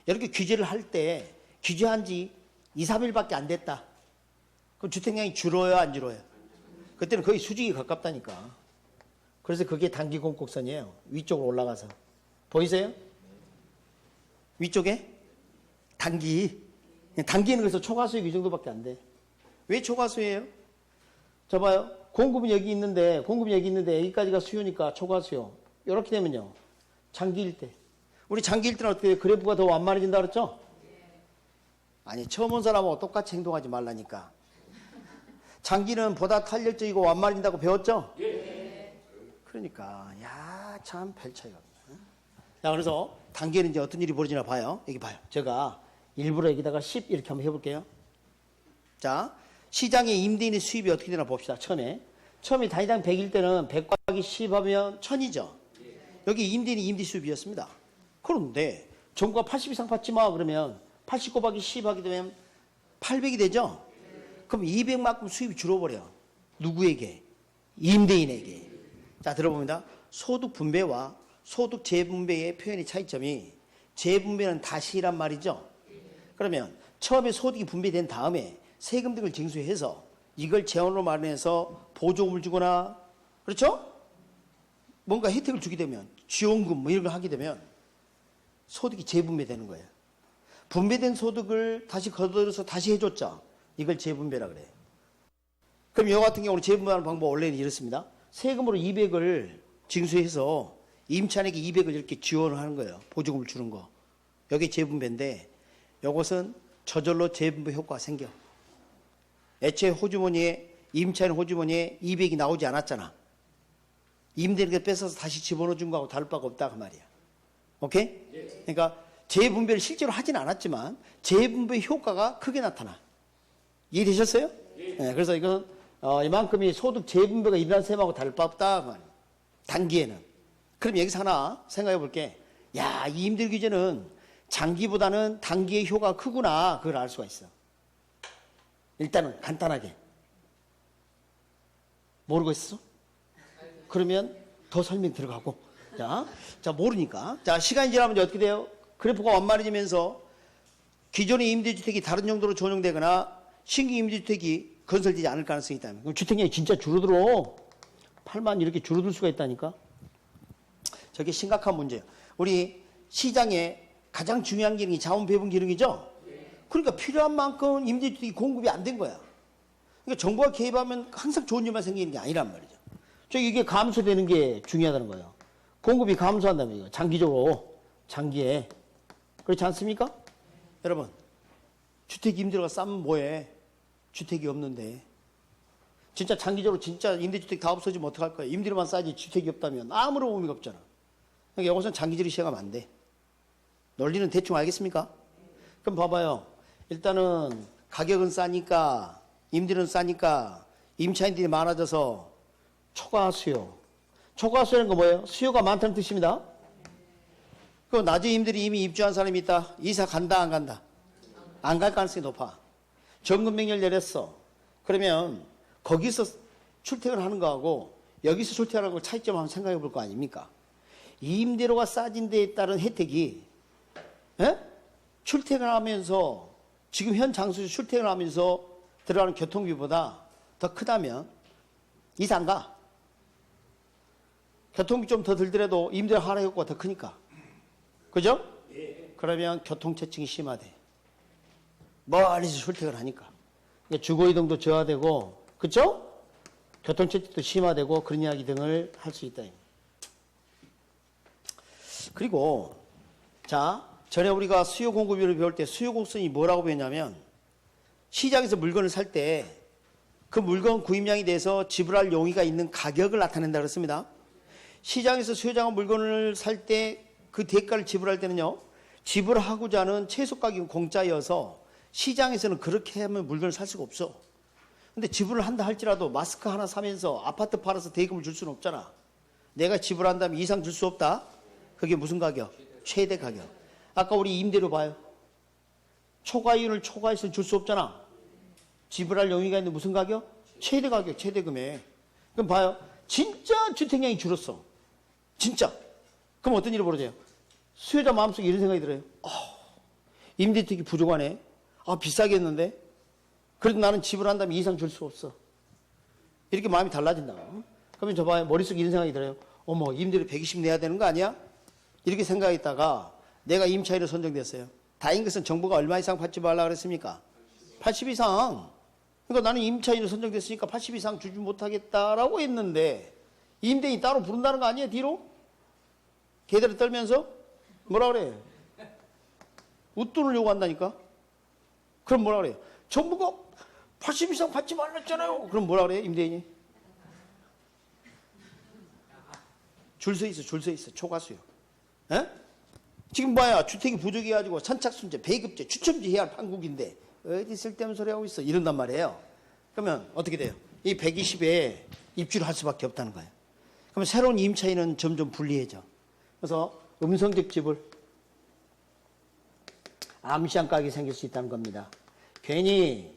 이렇게 규제를 할 때 규제한 지 2, 3일밖에 안 됐다. 그럼 주택량이 줄어요, 안 줄어요? 그때는 거의 수직이 가깝다니까. 그래서 그게 단기 공곡선이에요. 위쪽으로 올라가서. 보이세요? 위쪽에? 단기. 단기는 그래서 초과수익 이 정도밖에 안 돼. 왜 초과수예요? 저 봐요. 공급은 여기 있는데 여기까지가 수요니까 초과수요. 이렇게 되면요. 장기일 때. 우리 장기일 때는 어떻게 돼요? 그래프가 더 완만해진다 그랬죠? 아니, 처음 온 사람하고 똑같이 행동하지 말라니까. 장기는 보다 탄력적이고 완만해진다고 배웠죠? 그러니까 참 별 차이가 없네. 자, 그래서 단계는 이제 어떤 일이 벌어지나 봐요. 여기 봐요. 제가 일부러 여기다가 10 이렇게 한번 해볼게요. 자, 시장의 임대인의 수입이 어떻게 되나 봅시다. 처음에 단위당 100일 때는 100 곱하기 10 하면 1000이죠. 여기 임대인이 임대 수입이었습니다. 그런데 정부가 80 이상 받지 마 그러면 80 곱하기 10 하게 되면 800이 되죠. 그럼 200만큼 수입이 줄어버려. 누구에게? 임대인에게. 자, 들어봅니다. 소득 분배와 소득 재분배의 표현의 차이점이 재분배는 다시란 말이죠. 그러면 처음에 소득이 분배된 다음에 세금 등을 징수해서 이걸 재원으로 마련해서 보조금을 주거나 그렇죠? 뭔가 혜택을 주게 되면 지원금 뭐 이런 걸 하게 되면 소득이 재분배되는 거예요. 분배된 소득을 다시 거둬들여서 다시 해줬죠. 이걸 재분배라 그래요. 그럼 이와 같은 경우는 재분배하는 방법 원래는 이렇습니다. 세금으로 200을 징수해서 임차인에게 200을 이렇게 지원을 하는 거예요. 보조금을 주는 거. 여기 재분배인데 이것은 저절로 재분배 효과가 생겨. 애초에 임차인 호주머니에 200이 나오지 않았잖아. 임대인에게 뺏어서 다시 집어넣어 준 거하고 다를 바가 없다 그 말이야. 오케이? 그러니까 재분배를 실제로 하진 않았지만 재분배 효과가 크게 나타나. 이해되셨어요? 네, 그래서 이건 이만큼이 소득 재분배가 일어난 셈하고 다를 바 없다 그 말이야. 단기에는. 그럼 여기서 하나 생각해 볼게. 이 임대 규제는 장기보다는 단기의 효과가 크구나. 그걸 알 수가 있어. 일단은 간단하게. 모르고 있어? 그러면 더 설명 들어가고. 자, 모르니까. 자, 시간이 지나면 이제 어떻게 돼요? 그래프가 완만해지면서 기존의 임대주택이 다른 용도로 전용되거나 신규 임대주택이 건설되지 않을 가능성이 있다면 그럼 주택량이 진짜 줄어들어. 8만 이렇게 줄어들 수가 있다니까. 저게 심각한 문제예요. 우리 시장에 가장 중요한 기능이 자원 배분 기능이죠. 그러니까 필요한 만큼 임대주택이 공급이 안 된 거야. 그러니까 정부가 개입하면 항상 좋은 일만 생기는 게 아니란 말이죠. 이게 감소되는 게 중요하다는 거예요. 공급이 감소한다면 이거 장기적으로 장기에 그렇지 않습니까? 여러분, 주택 임대료가 싸면 뭐해? 주택이 없는데. 진짜 장기적으로 진짜 임대주택 다 없어지면 어떡할 거야? 임대료만 싸지 주택이 없다면 아무런 의미가 없잖아. 그러니까 이것은 장기적으로 시행하면 안 돼. 논리는 대충 알겠습니까? 그럼 봐봐요. 일단은 가격은 싸니까, 임대료는 싸니까 임차인들이 많아져서 초과 수요. 초과 수요라는 건 뭐예요? 수요가 많다는 뜻입니다. 그 낮은 임대료 이미 입주한 사람이 있다. 이사 간다 안 간다? 안 갈 가능성이 높아. 정금 명령 내렸어. 그러면 거기서 출퇴근하는 거하고 여기서 출퇴근하는 거 차이점 한번 생각해 볼 거 아닙니까? 임대료가 싸진 데에 따른 혜택이 출퇴근하면서 지금 현 장소에서 출퇴근하면서 들어가는 교통비보다 더 크다면 이사 안 가. 교통비 좀 더 들더라도 임대료 하락 효과가 더 크니까. 그죠? 그러면 교통체증이 심화돼. 멀리서 출퇴근하니까. 주거이동도 저하되고, 그쵸? 교통체증도 심화되고 그런 이야기 등을 할 수 있다. 그리고 자, 전에 우리가 수요 공급비를 배울 때 수요 곡선이 뭐라고 배웠냐면 시장에서 물건을 살 때 그 물건 구입량에 대해서 지불할 용의가 있는 가격을 나타낸다 그랬습니다. 시장에서 수요자가 물건을 살 때 그 대가를 지불할 때는요, 지불하고자 하는 최소 가격은 공짜여서 시장에서는 그렇게 하면 물건을 살 수가 없어. 근데 지불을 한다 할지라도 마스크 하나 사면서 아파트 팔아서 대금을 줄 수는 없잖아. 내가 지불한다면 이상 줄 수 없다. 그게 무슨 가격? 최대 가격. 아까 우리 임대료 봐요. 초과이윤을 초과해서 줄 수 없잖아. 지불할 용의가 있는 무슨 가격? 최대 가격, 최대 금액. 그럼 봐요. 진짜 주택량이 줄었어. 진짜. 그럼 어떤 일이 벌어져요? 수요자 마음속에 이런 생각이 들어요. 임대주택이 부족하네. 비싸겠는데? 그래도 나는 지불한다면 이상 줄 수 없어. 이렇게 마음이 달라진다. 그러면 저 봐요. 머릿속에 이런 생각이 들어요. 어머, 임대료 120 내야 되는 거 아니야? 이렇게 생각했다가 내가 임차인으로 선정됐어요. 다행인 것은 정부가 얼마 이상 받지 말라 그랬습니까? 80 이상. 그러니까 나는 임차인으로 선정됐으니까 80 이상 주지 못하겠다라고 했는데 임대인이 따로 부른다는 거 아니에요? 뒤로? 걔들을 떨면서? 뭐라 그래? 웃돈을 요구한다니까? 그럼 뭐라 그래요? 정부가 80 이상 받지 말랬잖아요. 그럼 뭐라 그래요? 임대인이? 줄 서 있어, 줄 서 있어. 초과수요. 에? 지금 봐야 주택이 부족해가지고 선착순제, 배급제, 추첨제 해야 할 판국인데 어디 쓸데없는 소리 하고 있어. 이런단 말이에요. 그러면 어떻게 돼요? 이 120에 입주를 할 수밖에 없다는 거예요. 그러면 새로운 임차인은 점점 불리해져. 그래서 음성적 지불, 암시한 가격이 생길 수 있다는 겁니다. 괜히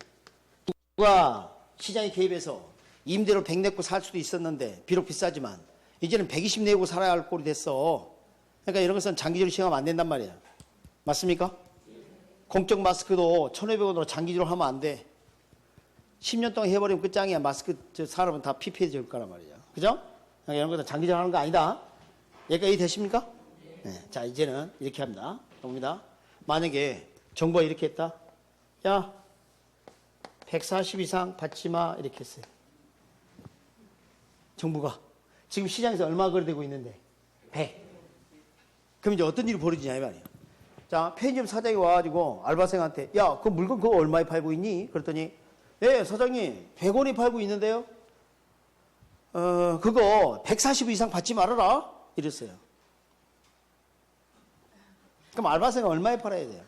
누가 시장에 개입해서 임대료 100 내고 살 수도 있었는데 비록 비싸지만 이제는 120 내고 살아야 할 꼴이 됐어. 그러니까 이런 것은 장기적으로 시행하면 안 된단 말이야. 맞습니까? 공적 마스크도 1,500원으로 장기적으로 하면 안 돼. 10년 동안 해버리면 끝장이야. 마스크 산업은 다 피폐해질 거란 말이죠. 그죠? 그러니까 이런 것도 장기적으로 하는 거 아니다. 여기까지 되십니까? 네. 자, 이제는 이렇게 합니다. 봅니다. 만약에 정부가 이렇게 했다. 야, 140 이상 받지 마. 이렇게 했어요. 정부가. 지금 시장에서 얼마 거래되고 있는데? 100. 그럼 이제 어떤 일이 벌어지냐 이 말이에요. 자, 편의점 사장이 와가지고 알바생한테 야, 그 물건 그거 얼마에 팔고 있니? 그랬더니 예, 사장님 100원에 팔고 있는데요. 그거 140 이상 받지 말아라. 이랬어요. 그럼 알바생은 얼마에 팔아야 돼요?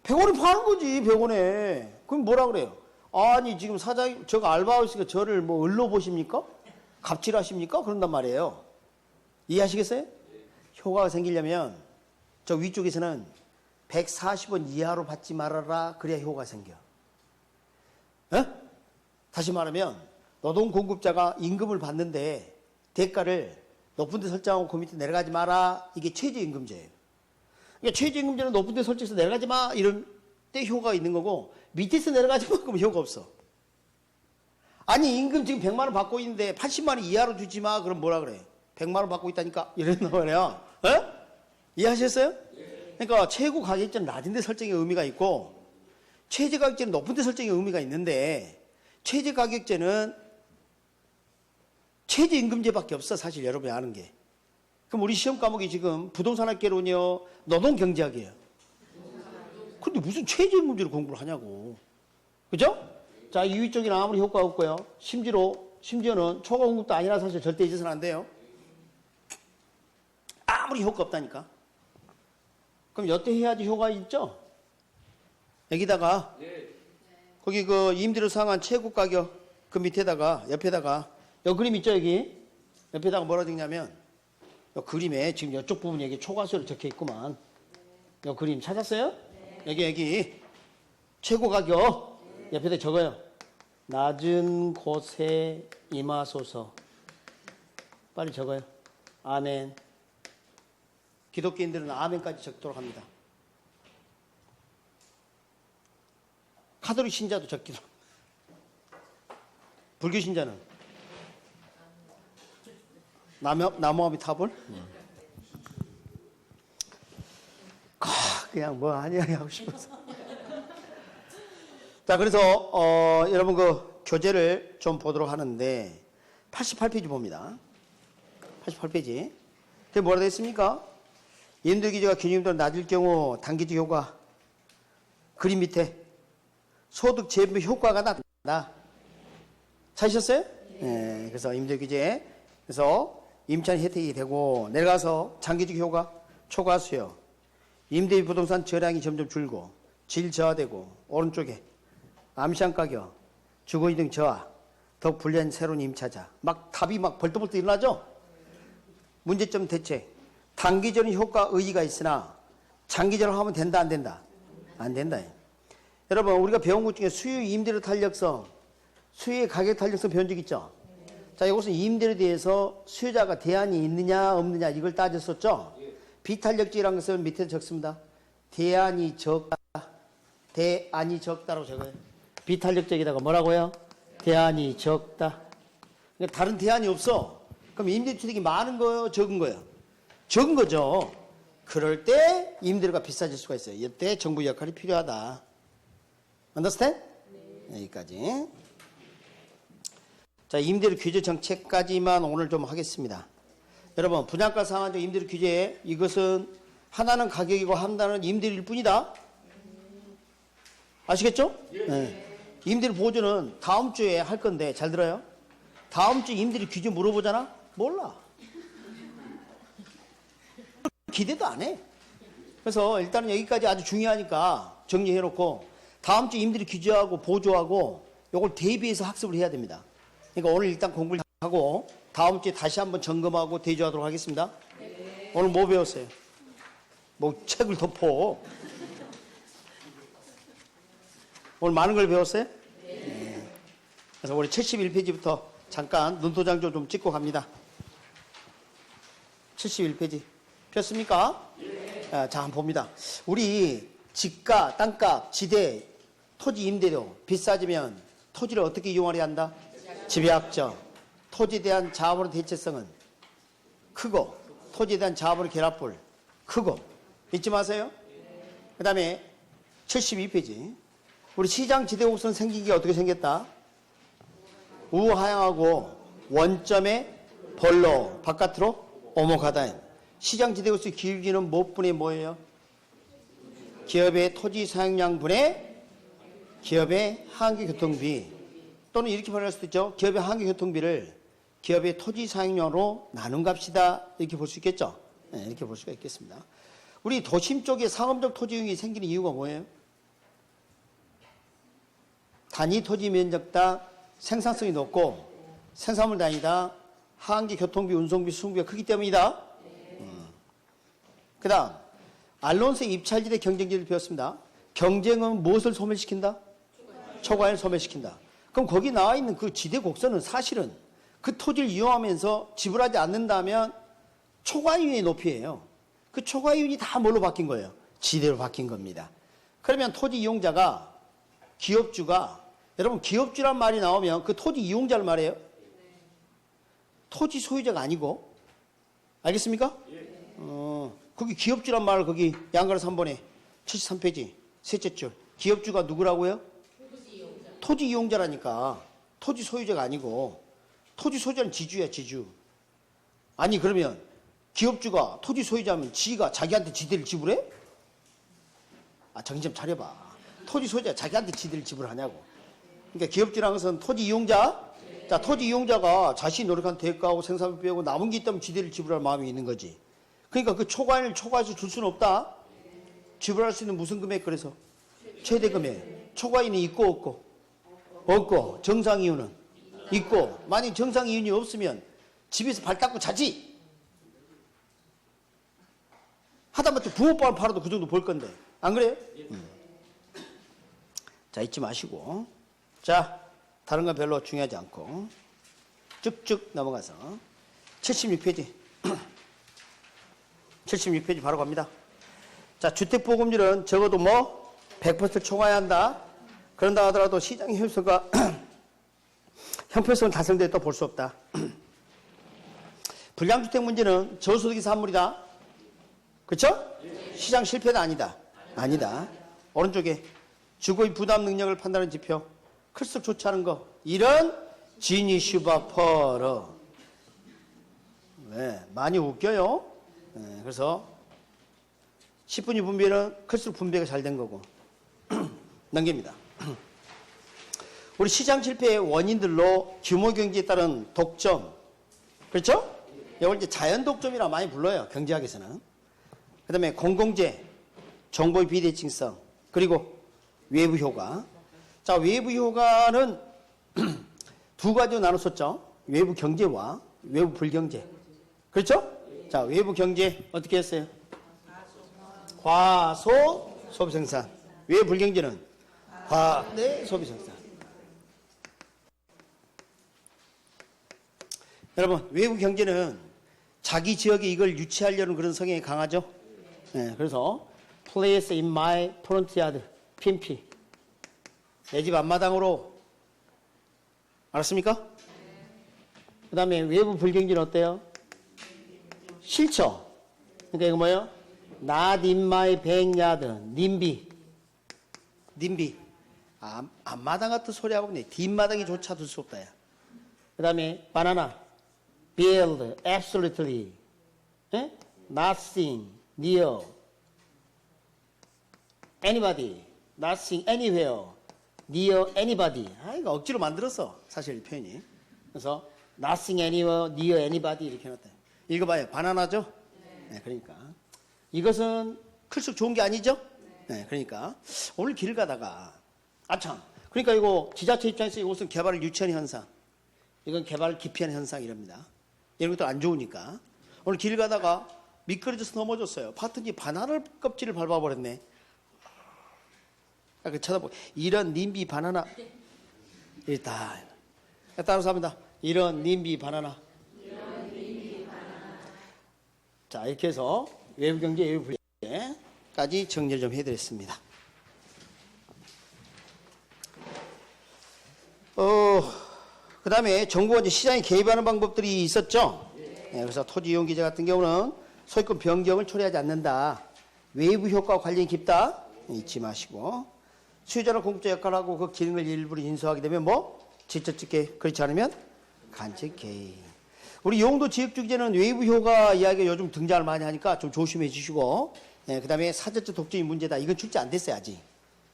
100원에 파는 거지, 100원에. 그럼 뭐라 그래요? 아니, 지금 사장님, 저가 알바하고 있으니까 저를 뭐 을로 보십니까? 갑질하십니까? 그런단 말이에요. 이해하시겠어요? 효과가 생기려면 저 위쪽에서는 140원 이하로 받지 말아라. 그래야 효과가 생겨. 다시 말하면 노동 공급자가 임금을 받는데 대가를 높은 데 설정하고 그 밑에 내려가지 마라. 이게 최저임금제예요. 그러니까 최저임금제는 높은 데 설정해서 내려가지 마. 이런 때 효과가 있는 거고 밑에서 내려가지 마. 그러면 효과 없어. 아니 임금 지금 100만 원 받고 있는데 80만 원 이하로 주지 마. 그럼 뭐라 그래? 100만 원 받고 있다니까? 이런단 말이야. 이해하셨어요? 그러니까 최고 가격제는 낮은 데 설정의 의미가 있고 최저 가격제는 높은 데 설정의 의미가 있는데 최저 가격제는 최저임금제밖에 없어. 사실 여러분이 아는 게. 그럼 우리 시험 과목이 지금 부동산학개론이요, 노동경제학이에요. 근데 무슨 최저임금 문제를 공부를 하냐고. 그죠? 자, 이위 쪽에는 아무리 효과가 없고요. 심지어는 초과 공급도 아니라 사실 절대 잊어서는 안 돼요. 아무리 효과 없다니까. 그럼 여태 해야지 효과가 있죠? 여기다가 거기 그 임대료 상한 최고 가격 그 밑에다가 옆에다가 여 그림 있죠 여기? 옆에다가 뭐라 적냐면 요 그림에 지금 이쪽 부분에 여기 초과세로 적혀 있구만. 요 그림 찾았어요? 여기 최고 가격 옆에다 적어요. 낮은 곳에 임하소서. 빨리 적어요. 아멘. 기독교인들은 아멘까지 적도록 합니다. 카톨릭 신자도 적기도. 불교 신자는 나무아미타불? 그냥 뭐 하냐 하고 싶어서. 자, 그래서 여러분 그 교재를 좀 보도록 하는데 88페이지 봅니다. 88페이지. 그게 뭐라 되어 있습니까? 임대기재가 균형도 낮을 경우 단기적 효과. 그림 밑에 소득 재분 효과가 나타난다. 찾으셨어요? 네. 그래서 임대기재. 그래서 임차인 혜택이 되고 내려가서 장기적 효과 초과수요. 임대 부동산 저량이 점점 줄고 질 저하되고 오른쪽에 암시장 가격, 주거비 등 저하, 더 불리한 새로운 임차자. 막 답이 막 벌떡벌떡 일어나죠? 문제점 대책. 단기적인 효과 의의가 있으나 장기적으로 하면 된다 안 된다? 안 된다. 여러분 우리가 배운 것 중에 수요 임대료 탄력성, 수요의 가격 탄력성 배운 적 있죠? 자, 이것은 임대료에 대해서 수요자가 대안이 있느냐 없느냐 이걸 따졌었죠? 비탄력적이라는 것은 밑에 적습니다. 대안이 적다. 대안이 적다라고 적어요. 비탄력적이다가 뭐라고요? 대안이 적다. 그러니까 다른 대안이 없어. 그럼 임대주택이 많은 거예요? 적은 거예요? 적은 거죠. 그럴 때 임대료가 비싸질 수가 있어요. 이때 정부 역할이 필요하다. Understand? 네. 여기까지. 자, 임대료 규제 정책까지만 오늘 좀 하겠습니다. 여러분, 분양가 상한제 임대료 규제, 이것은 하나는 가격이고 하나는 임대료일 뿐이다. 아시겠죠? 네. 임대료 보조는 다음 주에 할 건데, 잘 들어요? 다음 주 임대료 규제 물어보잖아? 몰라. 기대도 안 해. 그래서 일단은 여기까지 아주 중요하니까 정리해놓고, 다음 주 임대료 규제하고 보조하고, 요걸 대비해서 학습을 해야 됩니다. 그러니까 오늘 일단 공부를 하고, 다음 주에 다시 한번 점검하고 대조하도록 하겠습니다. 네. 오늘 뭐 배웠어요? 뭐 책을 덮어. 오늘 많은 걸 배웠어요? 네. 그래서 우리 71페이지부터 잠깐 눈도장 좀 찍고 갑니다. 71페이지. 폈습니까? 네. 자, 한번 봅니다. 우리 집가, 땅값, 지대, 토지 임대료 비싸지면 토지를 어떻게 이용하려 한다? 집약적. 토지에 대한 자본의 대체성은 크고 토지에 대한 자본의 결합불 크고 잊지 마세요. 그 다음에 72페이지. 우리 시장 지대곡선 생긴 게 어떻게 생겼다? 우하향하고 원점의 벌로 바깥으로 오목하다. 시장 지대곡선의 길기는 무엇분의 뭐예요? 기업의 토지 사용량분의 기업의 한계교통비, 또는 이렇게 말할 수도 있죠. 기업의 한계교통비를 기업의 토지 사용료로 나눈 값이다. 이렇게 볼 수 있겠죠. 네, 이렇게 볼 수가 있겠습니다. 우리 도심 쪽에 상업적 토지 이용이 생기는 이유가 뭐예요? 단위 토지 면적당 생산성이 높고 생산물 단위다 한계 교통비, 운송비, 수송비가 크기 때문이다. 그 다음 알론소 입찰지대 경쟁지를 배웠습니다. 경쟁은 무엇을 소멸시킨다? 초과를 소멸시킨다. 그럼 거기 나와 있는 그 지대 곡선은 사실은 그 토지를 이용하면서 지불하지 않는다면 초과이윤의 높이예요. 그 초과이윤이 다 뭘로 바뀐 거예요? 지대로 바뀐 겁니다. 그러면 토지 이용자가, 기업주가, 여러분 기업주란 말이 나오면 그 토지 이용자를 말해요. 토지 소유자가 아니고. 알겠습니까? 거기 기업주란 말을 거기 양가로 3번에 73페이지 셋째 줄. 기업주가 누구라고요? 토지 이용자라니까. 토지 소유자가 아니고. 토지 소유자는 지주야, 지주. 아니 그러면 기업주가 토지 소유자면 지가 자기한테 지대를 지불해? 정신 좀 차려봐. 토지 소유자 자기한테 지들 지불하냐고. 그러니까 기업주라는 것은 토지 이용자. 자, 토지 이용자가 자신이 노력한 대가하고 생산비 빼고 남은 게 있다면 지들을 지불할 마음이 있는 거지. 그러니까 그 초과인을 초과해서 줄 수는 없다. 지불할 수 있는 무슨 금액 그래서? 최대 금액. 초과인이 있고 없고? 없고. 정상 이유는? 있고. 만약 정상 이유는 없으면 집에서 발 닦고 자지. 하다못해 붕어빵을 팔아도 그 정도 벌 건데. 안 그래요? 자, 잊지 마시고. 자, 다른 건 별로 중요하지 않고 쭉쭉 넘어가서 76페이지 76페이지 바로 갑니다. 자, 주택보급률은 적어도 뭐 100% 초과해야 한다. 그런다 하더라도 시장 효율성과 형평성을 달성되어 또 볼 수 없다. 불량주택 문제는 저소득이 산물이다. 그렇죠? 시장 실패는 아니다. 아니다. 오른쪽에 주거의 부담 능력을 판단하는 지표. 클수록 좋지 않은 거. 이런 지니 슈바퍼러. 네, 많이 웃겨요. 네, 그래서 10분위 분배는 클수록 분배가 잘 된 거고. 넘깁니다. 우리 시장 실패의 원인들로 규모 경제에 따른 독점. 그렇죠? 이걸 이제 자연 독점이라 많이 불러요. 경제학에서는. 그 다음에 공공재, 정보의 비대칭성, 그리고 외부 효과. 자, 외부 효과는 두 가지로 나눴었죠. 외부 경제와 외부 불경제. 그렇죠? 자, 외부 경제 어떻게 했어요? 과소 소비생산. 외부 불경제는 과대 소비생산. 여러분, 외부 경제는 자기 지역에 이걸 유치하려는 그런 성향이 강하죠. 네, 그래서 place in my front yard, PMP. 내 집 앞마당으로. 알았습니까? 그 다음에 외부 불경제는 어때요? 싫죠? 그러니까 이거 뭐예요? Not in my backyard, 님비. 님비. 앞마당 같은 소리 하고 있네. 뒷마당이 조차 둘 수 없다. 야. 그 다음에 바나나. Build, absolutely. 에? Nothing, near. Anybody, nothing, anywhere. near anybody. 이거 억지로 만들었어. 사실 이 표현이. 그래서 nothing anywhere, near anybody 이렇게 해놨다. 읽어봐요. 바나나죠? 네, 그러니까. 이것은 클수록 좋은 게 아니죠? 네, 그러니까. 오늘 길 가다가, 아참. 그러니까 이거 지자체 입장에서 이것은 개발을 유치하는 현상. 이건 개발을 기피하는 현상 이랍니다. 이런 것도 안 좋으니까. 오늘 길 가다가 미끄러져서 넘어졌어요. 봤더니 바나나 껍질을 밟아버렸네. 쳐다보고 이런 님비 바나나 일단 따라서 합니다. 이런 님비 바나나. 자, 이렇게 해서 외부 경제, 외부 불경제까지 정리를 좀 해드렸습니다. 그 다음에 정부가 이제 시장에 개입하는 방법들이 있었죠. 네, 그래서 토지 이용 기재 같은 경우는 소유권 변경을 초래하지 않는다. 외부 효과와 관련이 깊다. 잊지 마시고. 수요자는 공급자 역할을 하고 그 기능을 일부러 인수하게 되면 뭐? 직접 집계. 그렇지 않으면 간접 개입. 우리 용도 지역주 기재는 외부 효과 이야기가 요즘 등장을 많이 하니까 좀 조심해 주시고. 네, 그 다음에 사전적 독점이 문제다. 이건 출제 안 됐어요, 아직.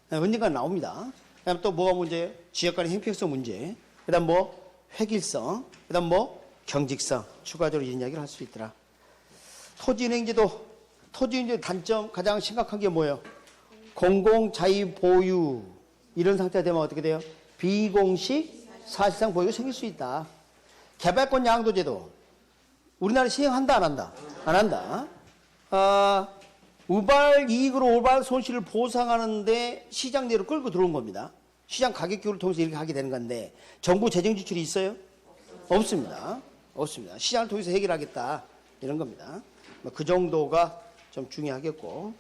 네, 언젠가 나옵니다. 그 다음에 또 뭐가 문제예요? 지역 간의 형평성 문제. 그 다음 뭐? 획일성. 그 다음 뭐? 경직성. 추가적으로 이런 이야기를 할 수 있더라. 토지은행제도, 토지은행제 단점 가장 심각한 게 뭐예요? 공공자유 보유 이런 상태가 되면 어떻게 돼요? 비공식 사실상 보유가 생길 수 있다. 개발권 양도제도 우리나라 시행한다 안 한다? 안 한다. 우발 이익으로 우발 손실을 보상하는데 시장 내로 끌고 들어온 겁니다. 시장 가격 기호를 통해서 이렇게 하게 되는 건데 정부 재정 지출이 있어요? 없습니다. 없습니다. 시장을 통해서 해결하겠다 이런 겁니다. 그 정도가 좀 중요하겠고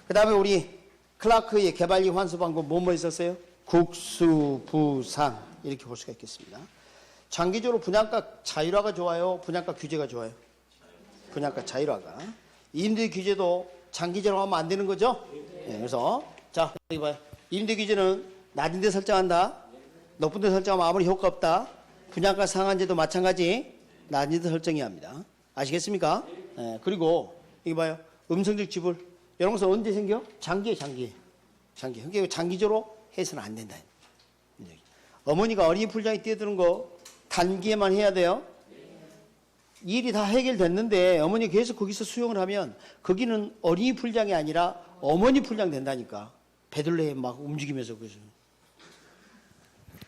그 다음에 우리 클라크의 개발이익 환수 방법 뭐뭐 있었어요? 국수부상 이렇게 볼 수가 있겠습니다. 장기적으로 분양가 자율화가 좋아요? 분양가 규제가 좋아요? 분양가 자율화가. 임대 규제도 장기적으로 하면 안 되는 거죠? 네, 그래서 자 여기 봐요. 임대 규제는 낮은 데 설정한다. 높은 데 설정하면 아무리 효과 없다. 분양가 상한제도 마찬가지 낮은 데 설정해야 합니다. 아시겠습니까? 네, 그리고 이거 봐요. 음성적 지불 이런 것은 언제 생겨? 장기에 장기. 그러니까 장기적으로 해서는 안 된다. 어머니가 어린이 풀장에 뛰어드는 거 단기에만 해야 돼요. 일이 다 해결됐는데 어머니 계속 거기서 수영을 하면 거기는 어린이 풀장이 아니라 어머니 풀장 된다니까. 배들레 막 움직이면서 그래서.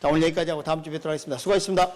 자, 오늘 여기까지 하고 다음 주에 뵙도록 하겠습니다. 수고하셨습니다.